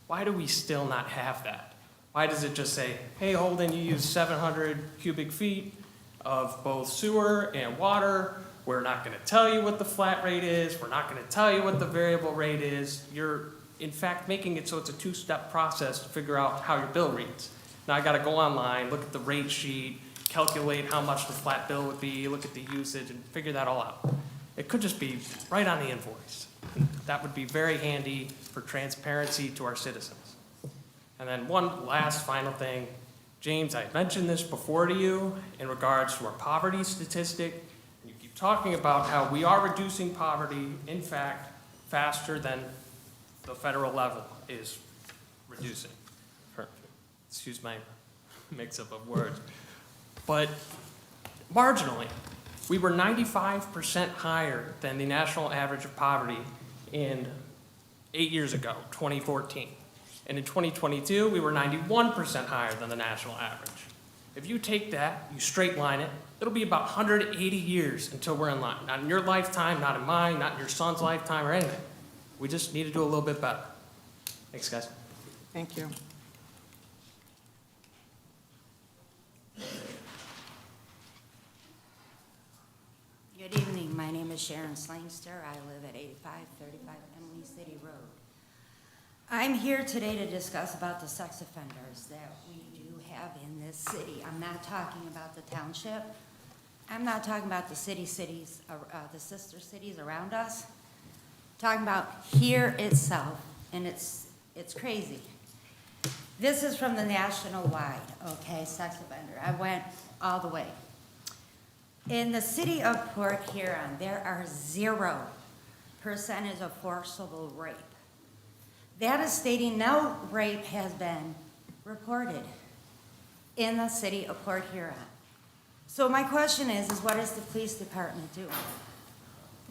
Why do we still not have that? Why does it just say, hey, Holden, you use 700 cubic feet of both sewer and water. We're not going to tell you what the flat rate is. We're not going to tell you what the variable rate is. You're, in fact, making it so it's a two-step process to figure out how your bill reads. Now I got to go online, look at the rate sheet, calculate how much the flat bill would be, look at the usage, and figure that all out. It could just be right on the invoice. That would be very handy for transparency to our citizens. And then one last final thing. James, I mentioned this before to you in regards to our poverty statistic. You keep talking about how we are reducing poverty, in fact, faster than the federal level is reducing. Excuse my mix-up of words. But marginally, we were 95% higher than the national average of poverty in 8 years ago, 2014. And in 2022, we were 91% higher than the national average. If you take that, you straight line it, it'll be about 180 years until we're in line. Not in your lifetime, not in mine, not in your son's lifetime or anything. We just need to do a little bit better. Thanks, guys. Thank you. Good evening. My name is Sharon Slangster. I live at 8535 Emily City Road. I'm here today to discuss about the sex offenders that we do have in this city. I'm not talking about the township. I'm not talking about the cities, the sister cities around us. I'm talking about here itself, and it's crazy. This is from the national wide, okay, sex offender. I went all the way. In the city of Port Huron, there are 0% of forcible rape. That is stating no rape has been reported in the city of Port Huron. So my question is what is the police department doing?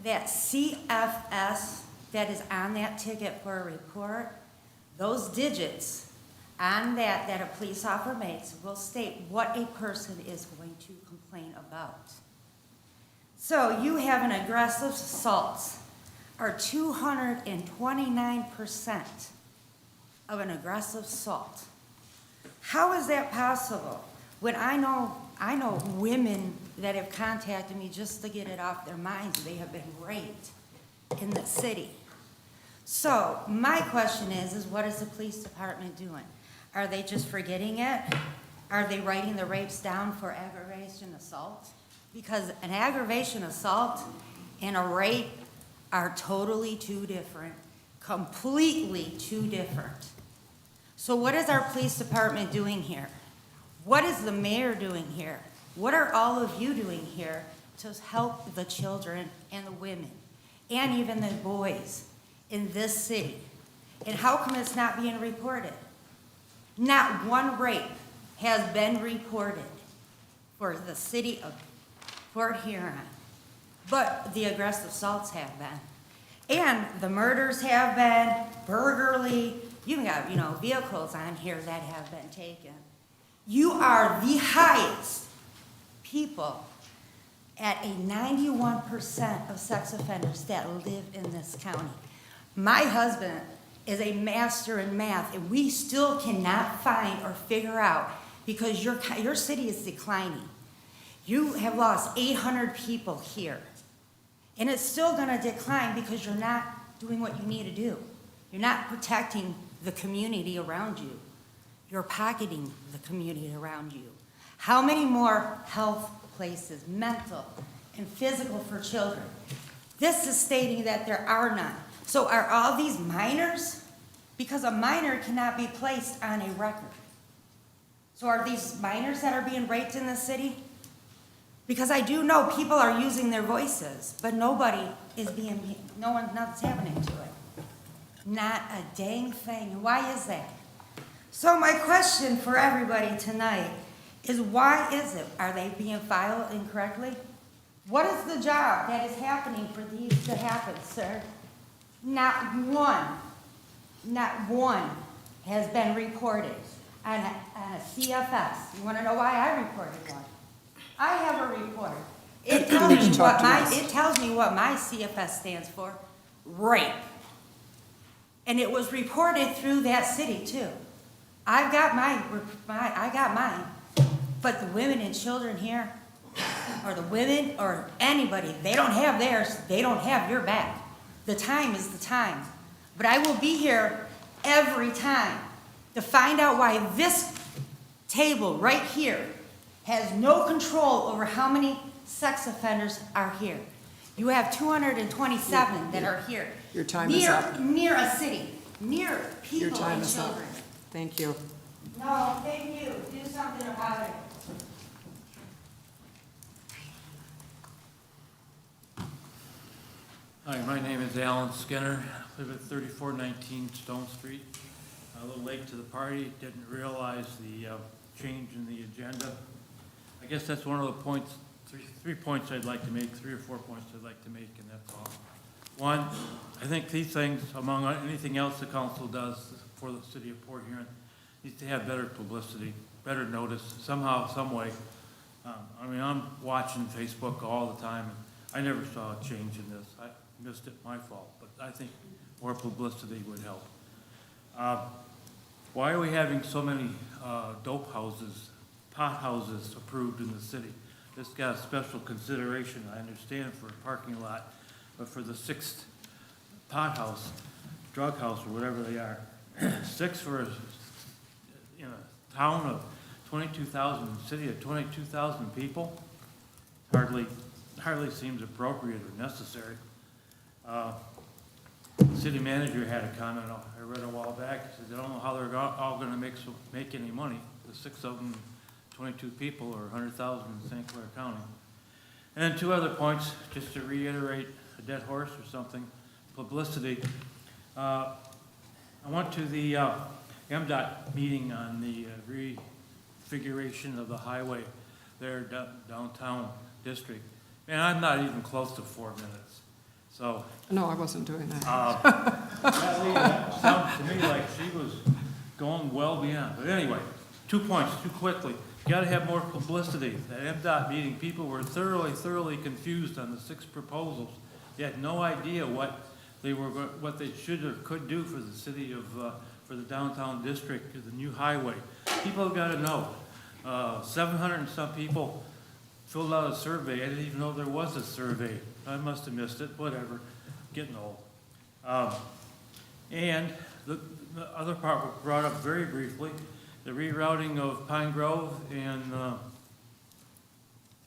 That CFS that is on that ticket for a report, those digits on that a police officer makes will state what a person is going to complain about. So you have an aggressive assault, or 229% of an aggressive assault. How is that possible? When I know women that have contacted me just to get it off their minds, they have been raped in the city. So my question is what is the police department doing? Are they just forgetting it? Are they writing the rapes down for aggravation assault? Because an aggravation assault and a rape are totally two different, completely two different. So what is our police department doing here? What is the mayor doing here? What are all of you doing here to help the children and the women and even the boys in this city? And how come it's not being reported? Not one rape has been reported for the city of Port Huron, but the aggressive assaults have been. And the murders have been, burglary, you've got, vehicles on here that have been taken. You are the highest people at a 91% of sex offenders that live in this county. My husband is a master in math, and we still cannot find or figure out, because your city is declining. You have lost 800 people here, and it's still going to decline because you're not doing what you need to do. You're not protecting the community around you. You're pocketing the community around you. How many more health places, mental and physical for children? This is stating that there are none. So are all these minors? Because a minor cannot be placed on a record. So are these minors that are being raped in the city? Because I do know people are using their voices, but nothing's happening to it. Not a dang thing. Why is that? So my question for everybody tonight is why is it? Are they being filed incorrectly? What is the job that is happening for these to happen, sir? Not one has been reported on a CFS. You want to know why I reported one? I have a report. It tells me what my CFS stands for, rape. And it was reported through that city too. I got mine. But the women and children here, or the women, or anybody, they don't have theirs, they don't have your back. The time is the time. But I will be here every time to find out why this table right here has no control over how many sex offenders are here. You have 227 that are here. Your time is up. Near a city, near Your people time and is up. children. Thank you. No, thank you. Do something about it. Hi, my name is Alan Skinner. I live at 3419 Stone Street. A little late to the party, didn't realize the change in the agenda. I guess that's one of the points, three points I'd like to make, 3 or 4 points I'd like to make, and that's all. One, I think these things, among anything else the council does for the city of Port Huron, needs to have better publicity, better notice, somehow, some way. I mean, I'm watching Facebook all the time, and I never saw a change in this. I missed it, my fault, but I think more publicity would help. Why are we having so many dope houses, pot houses approved in the city? This got a special consideration, I understand, for a parking lot, but for the 6th pot house, drug house, or whatever they are, 6 for a town of 22,000, city of 22,000 people, hardly seems appropriate or necessary. The city manager had a comment I read a while back. He says, I don't know how they're all going to make any money. The 6 of them, 22 people, or 100,000 in St. Clair County. And then 2 other points, just to reiterate a dead horse or something, publicity. I went to the MDOT meeting on the refiguration of the highway there downtown district. And I'm not even close to 4 minutes. So. No, I wasn't doing that. That lady sounded to me like she was going well beyond. But anyway, 2 points, too quickly. You got to have more publicity. That MDOT meeting, people were thoroughly confused on the 6 proposals. They had no idea what they should or could do for the city of, for the downtown district, for the new highway. People have got to know. 700 and some people filled out a survey. I didn't even know there was a survey. I must have missed it, whatever, getting old. And the other part was brought up very briefly, the rerouting of Pine Grove and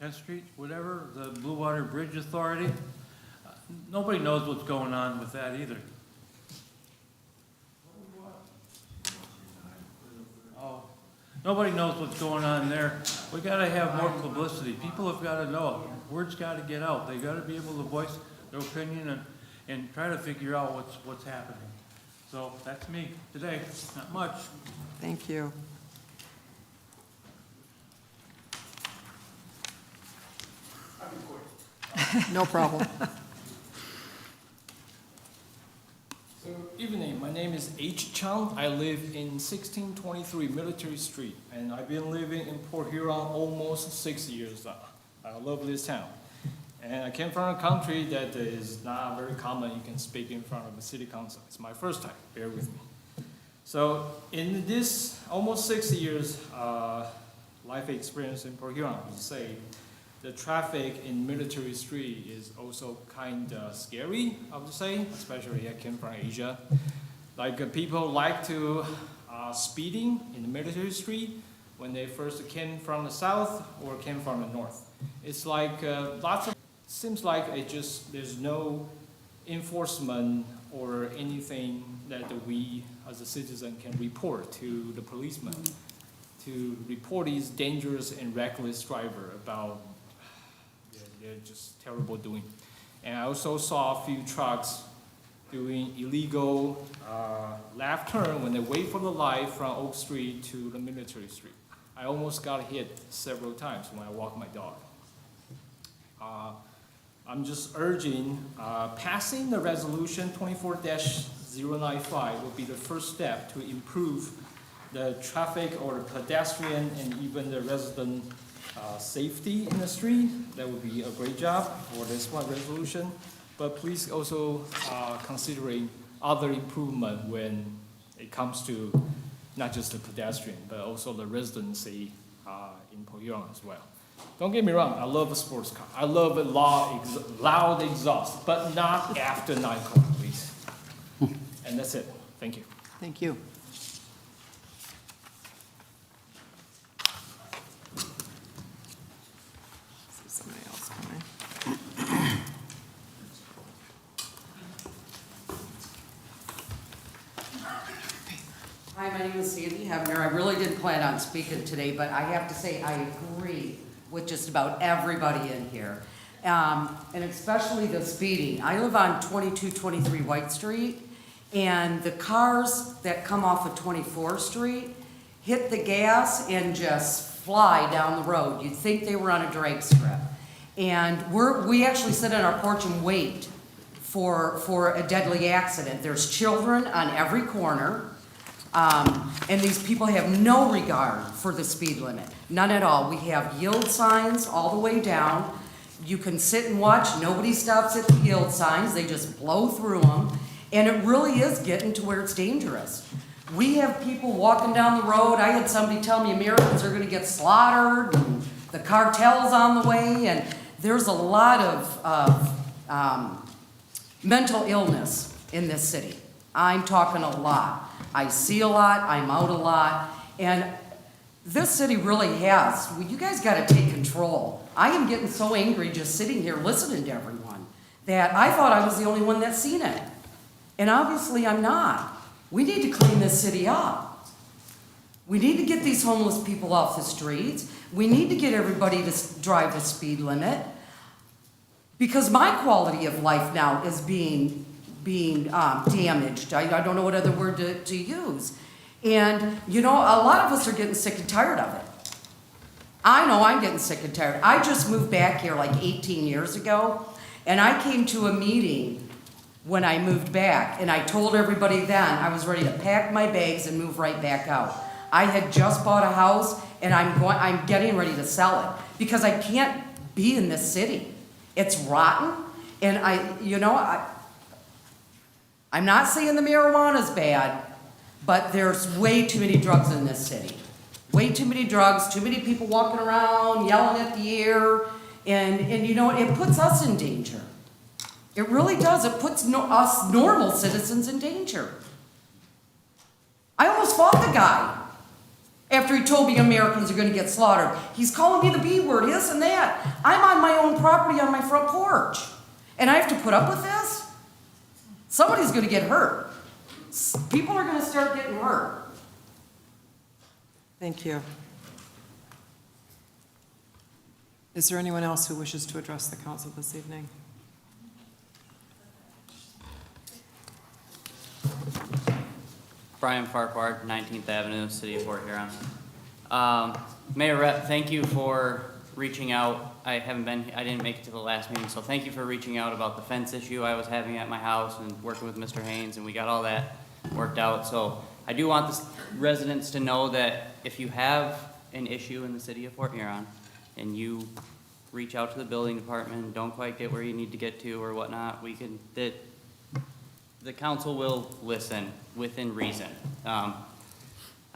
10th Street, whatever, the Blue Water Bridge Authority. Nobody knows what's going on with that either. Oh, nobody knows what's going on there. We got to have more publicity. People have got to know it. Word's got to get out. They got to be able to voice their opinion and try to figure out what's happening. So that's me today. Not much. Thank you. No problem. So, evening, my name is H. Chang. I live in 1623 Military Street, and I've been living in Port Huron almost 6 years now. I love this town. And I came from a country that is not very common. You can speak in front of the city council. It's my first time, bear with me. So in this almost 6 years life experience in Port Huron, I would say the traffic in Military Street is also kind of scary, I would say, especially I came from Asia. Like people like to speeding in the Military Street when they first came from the south or came from the north. It's like seems like there's no enforcement or anything that we as a citizen can report to the policeman to report these dangerous and reckless driver about they're just terrible doing. And I also saw a few trucks doing illegal left turn when they wait for the light from Oak Street to the Military Street. I almost got hit several times when I walk my dog. I'm just urging, passing the resolution 24-095 will be the first step to improve the traffic or the pedestrian and even the resident safety in the street. That would be a great job for this one resolution. But please also considering other improvement when it comes to not just the pedestrian, but also the residency in Port Huron as well. Don't get me wrong, I love a sports car. I love a loud exhaust, but not after 9 o'clock, please. And that's it. Thank you. Thank you. See somebody else coming. Hi, my name is Sandy Hebner. I really didn't plan on speaking today, but I have to say I agree with just about everybody in here. And especially the speeding. I live on 2223 White Street, and the cars that come off of 24th Street hit the gas and just fly down the road. You'd think they were on a drag strip. And we actually sit on our porch and wait for a deadly accident. There's children on every corner. And these people have no regard for the speed limit, none at all. We have yield signs all the way down. You can sit and watch, nobody stops at the yield signs, they just blow through them. And it really is getting to where it's dangerous. We have people walking down the road. I had somebody tell me Americans are gonna get slaughtered, and the cartel's on the way, and there's a lot of mental illness in this city. I'm talking a lot. I see a lot, I'm out a lot, and this city really has, well, you guys gotta take control. I am getting so angry just sitting here listening to everyone that I thought I was the only one that's seen it. And obviously I'm not. We need to clean this city up. We need to get these homeless people off the streets. We need to get everybody to drive the speed limit. Because my quality of life now is being damaged. I don't know what other word to use. And, you know, a lot of us are getting sick and tired of it. I know I'm getting sick and tired. I just moved back here like 18 years ago, and I came to a meeting when I moved back, and I told everybody then I was ready to pack my bags and move right back out. I had just bought a house, and I'm getting ready to sell it because I can't be in this city. It's rotten, and I'm not saying the marijuana's bad, but there's way too many drugs in this city. Way too many drugs, too many people walking around, yelling at the air, and you know, it puts us in danger. It really does. It puts us normal citizens in danger. I almost fought the guy after he told me Americans are going to get slaughtered. He's calling me the B word, this and that. I'm on my own property on my front porch, and I have to put up with this? Somebody's going to get hurt. People are going to start getting hurt. Thank you. Is there anyone else who wishes to address the council this evening? Brian Farquhar, 19th Avenue, City of Port Huron. Mayor Rep, thank you for reaching out. I didn't make it to the last meeting, so thank you for reaching out about the fence issue I was having at my house and working with Mr. Haynes, and we got all that worked out. So I do want the residents to know that if you have an issue in the City of Port Huron and you reach out to the building department and don't quite get where you need to get to or whatnot, the council will listen within reason. I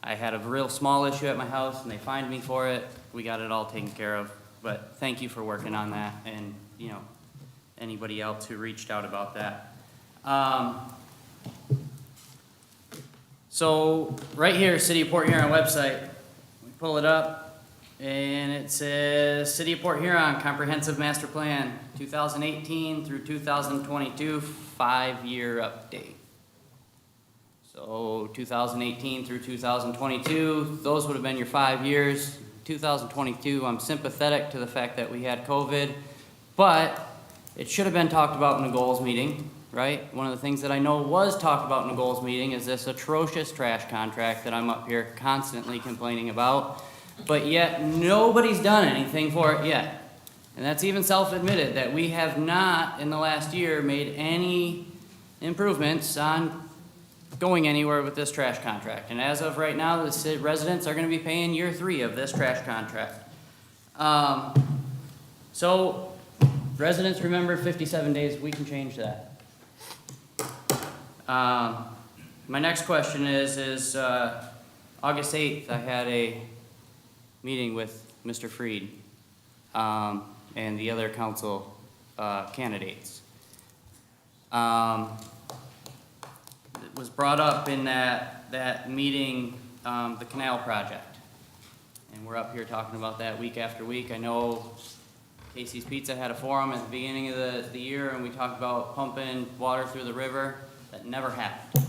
had a real small issue at my house and they fined me for it. We got it all taken care of, but thank you for working on that and, you know, anybody else who reached out about that. So right here, City of Port Huron website, we pull it up and it says City of Port Huron Comprehensive Master Plan 2018 through 2022 5-year update. So 2018 through 2022, those would have been your 5 years. 2022, I'm sympathetic to the fact that we had COVID, but it should have been talked about in the goals meeting, right? One of the things that I know was talked about in the goals meeting is this atrocious trash contract that I'm up here constantly complaining about, but yet nobody's done anything for it yet. And that's even self-admitted, that we have not, in the last year, made any improvements on going anywhere with this trash contract. And as of right now, the residents are gonna be paying year 3 of this trash contract. So, residents, remember 57 days, we can change that. My next question is August 8th, I had a meeting with Mr. Freed, and the other council, candidates. It was brought up in that meeting, the canal project. And we're up here talking about that week after week. I know Casey's Pizza had a forum at the beginning of the year, and we talked about pumping water through the river. That never happened,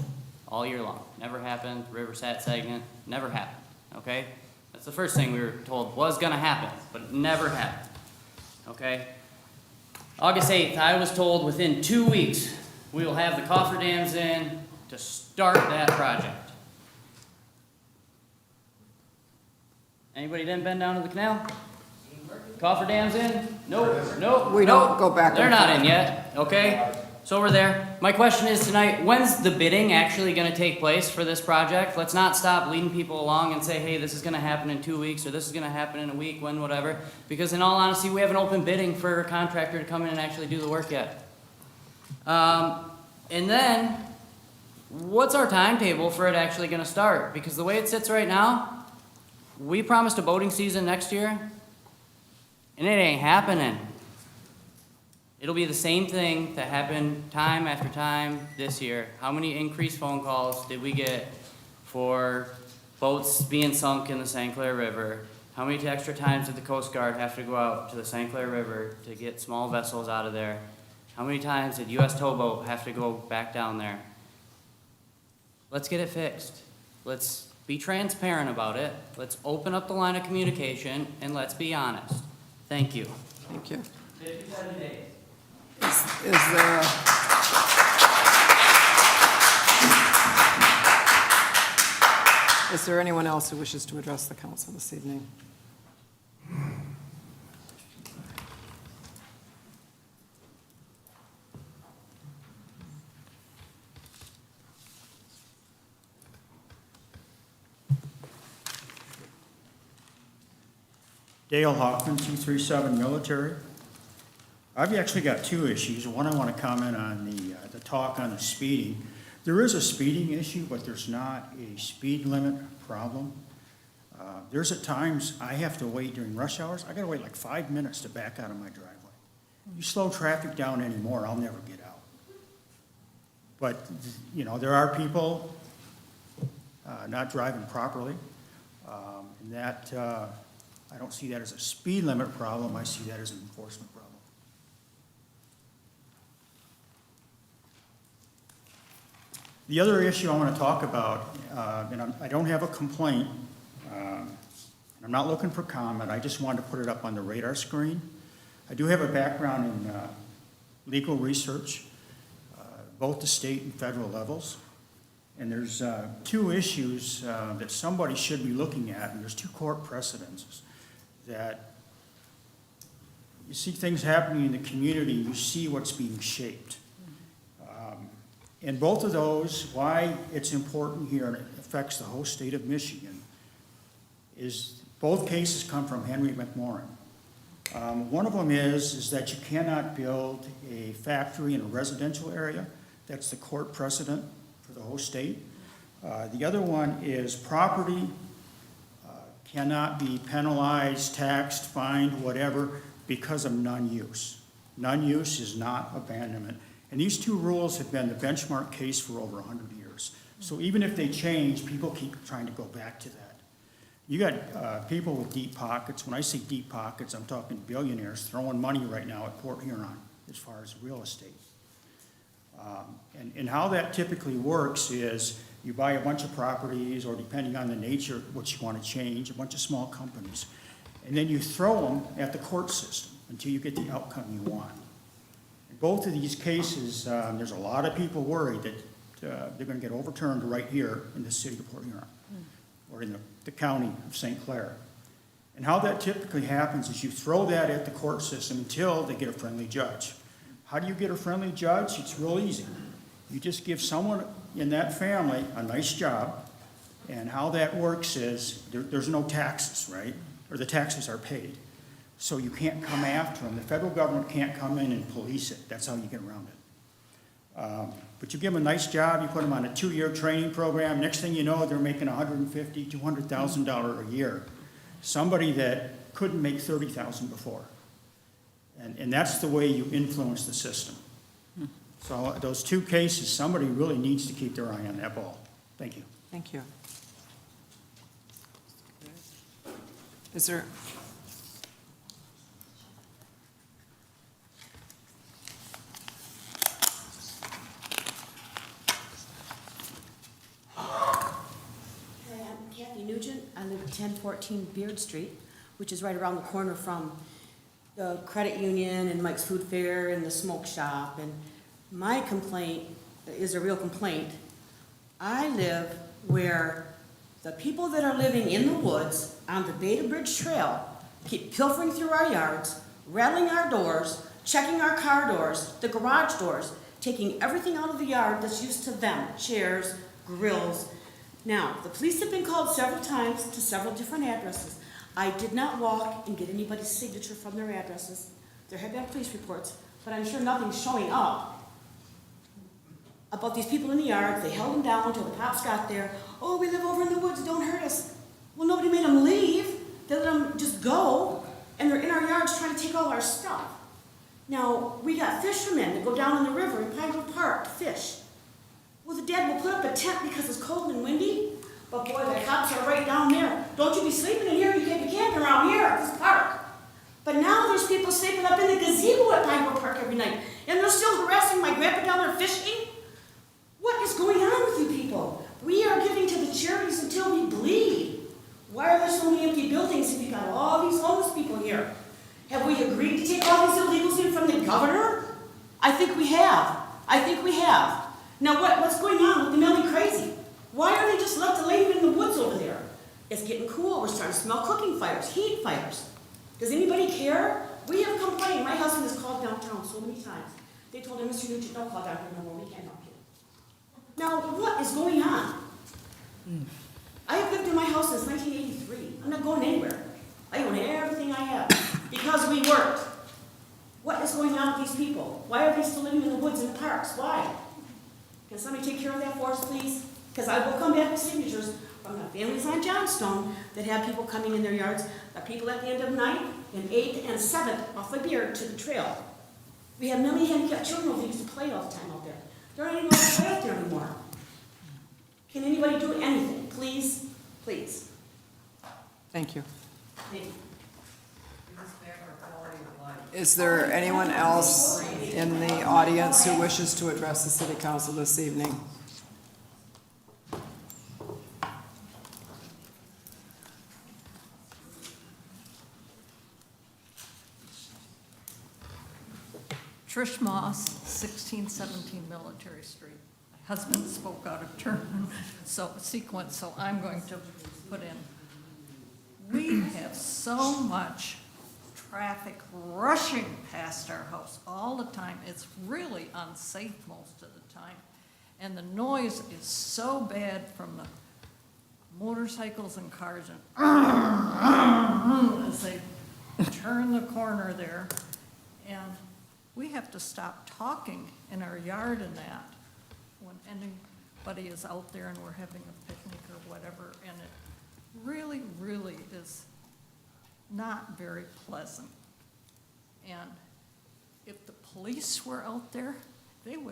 all year long. Never happened. The river sat stagnant, never happened, okay? That's the first thing we were told was gonna happen, but it never happened, okay? August 8th, I was told within 2 weeks, we will have the cofferdams in to start that project. Anybody didn't been down to the canal? Cofferdams in? Nope. We don't go back and They're not forth. in yet, okay? So we're there. My question is tonight, when's the bidding actually gonna take place for this project? Let's not stop leading people along and say, hey, this is gonna happen in 2 weeks, or this is gonna happen in a week, when, whatever. Because in all honesty, we haven't open bidding for a contractor to come in and actually do the work yet. And then, what's our timetable for it actually gonna start? Because the way it sits right now, we promised a boating season next year, and it ain't happening. It'll be the same thing that happened time after time this year. How many increased phone calls did we get for boats being sunk in the St. Clair River? How many extra times did the Coast Guard have to go out to the St. Clair River to get small vessels out of there? How many times did U.S. Towboat have to go back down there? Let's get it fixed. Let's be transparent about it. Let's open up the line of communication, and let's be honest. Thank you. Thank you. 57 days. Is there is there anyone else who wishes to address the council this evening? Dale Hoffman, 237 Military. I've actually got 2 issues. One, I want to comment on the talk on the speeding. There is a speeding issue, but there's not a speed limit problem. There's at times I have to wait during rush hours. I got to wait like 5 minutes to back out of my driveway. You slow traffic down anymore, I'll never get out. But, you know, there are people not driving properly, and that I don't see that as a speed limit problem. I see that as an enforcement problem. The other issue I want to talk about, and I don't have a complaint, I'm not looking for comment, I just wanted to put it up on the radar screen. I do have a background in legal research, both the state and federal levels. And there's 2 issues that somebody should be looking at, and there's 2 court precedents that you see things happening in the community, you see what's being shaped. And both of those, why it's important here and it affects the whole state of Michigan, is both cases come from Henry McMorrin. One of them is that you cannot build a factory in a residential area. That's the court precedent for the whole state. The other one is property cannot be penalized, taxed, fined, whatever, because of non-use. Non-use is not abandonment. And these 2 rules have been the benchmark case for over 100 years. So even if they change, people keep trying to go back to that. You got people with deep pockets. When I say deep pockets, I'm talking billionaires throwing money right now at Port Huron as far as real estate. And how that typically works is you buy a bunch of properties, or depending on the nature of what you want to change, a bunch of small companies. And then you throw them at the court system until you get the outcome you want. In both of these cases, there's a lot of people worried that they're going to get overturned right here in the city of Port Huron, or in the county of St. Clair. And how that typically happens is you throw that at the court system until they get a friendly judge. How do you get a friendly judge? It's real easy. You just give someone in that family a nice job, and how that works is there's no taxes, right? Or the taxes are paid. So you can't come after them. The federal government can't come in and police it. That's how you get around it. But you give them a nice job, you put them on a 2-year training program, next thing you know, they're making $150,000, $200,000 a year. Somebody that couldn't make $30,000 before. And that's the way you influence the system. So those 2 cases, somebody really needs to keep their eye on that ball. Thank you. Thank you. Is there? Nugent. I live at 1014 Beard Street, which is right around the corner from the credit union and Mike's Food Fair and the smoke shop. And my complaint is a real complaint. I live where the people that are living in the woods on the Beta Bridge Trail keep pilfering through our yards, rattling our doors, checking our car doors, the garage doors, taking everything out of the yard that's used to them, chairs, grills. Now, the police have been called several times to several different addresses. I did not walk and get anybody's signature from their addresses. There have been police reports, but I'm sure nothing's showing up about these people in the yard. They held them down until the cops got there. Oh, we live over in the woods, don't hurt us. Well, nobody made them leave. They let them just go, and they're in our yards trying to take all our stuff. Now, we got fishermen that go down in the river in Pineville Park to fish. Well, the dad will put up a tent because it's cold and windy, but boy, the cops are right down there. Don't you be sleeping in here, you can't be camping around here at this park. But now there's people sleeping up in the gazebo at Pineville Park every night, and they're still harassing my grandpa down there fishing? What is going on with you people? We are giving to the charities until we bleed. Why are there so many empty buildings if you've got all these homeless people here? Have we agreed to take all these illegals in from the governor? I think we have. I think we have. Now what's going on with the Millie Crazy? Why are they just left to lay in the woods over there? It's getting cool. We're starting to smell cooking fires, heat fires. Does anybody care? We have complained. My husband has called downtown so many times. They told him, Mr. Nugent, don't call down here no more. We can't help you. Now, what is going on? I have lived in my house since 1983. I'm not going anywhere. I own everything I have because we worked. What is going on with these people? Why are they still living in the woods and parks? Why? Can somebody take care of that for us, please? Because I will come back with signatures from the families on Johnstone that have people coming in their yards, the people at the end of night, and 8th and 7th off the Beard to the trail. We have many handicapped children who used to play all the time out there. They're not even allowed to play out there anymore. Can anybody do anything? Please? Please. Thank you. Thank you. Is there anyone else in the audience who wishes to address the city council this evening? Trish Moss, 1617 Military Street. My husband spoke out of turn, so I'm going to put in. We have so much traffic rushing past our house all the time. It's really unsafe most of the time. And the noise is so bad from the motorcycles and cars and as they turn the corner there. And we have to stop talking in our yard and that when anybody is out there and we're having a picnic or whatever. And it really, really is not very pleasant. And if the police were out there, they would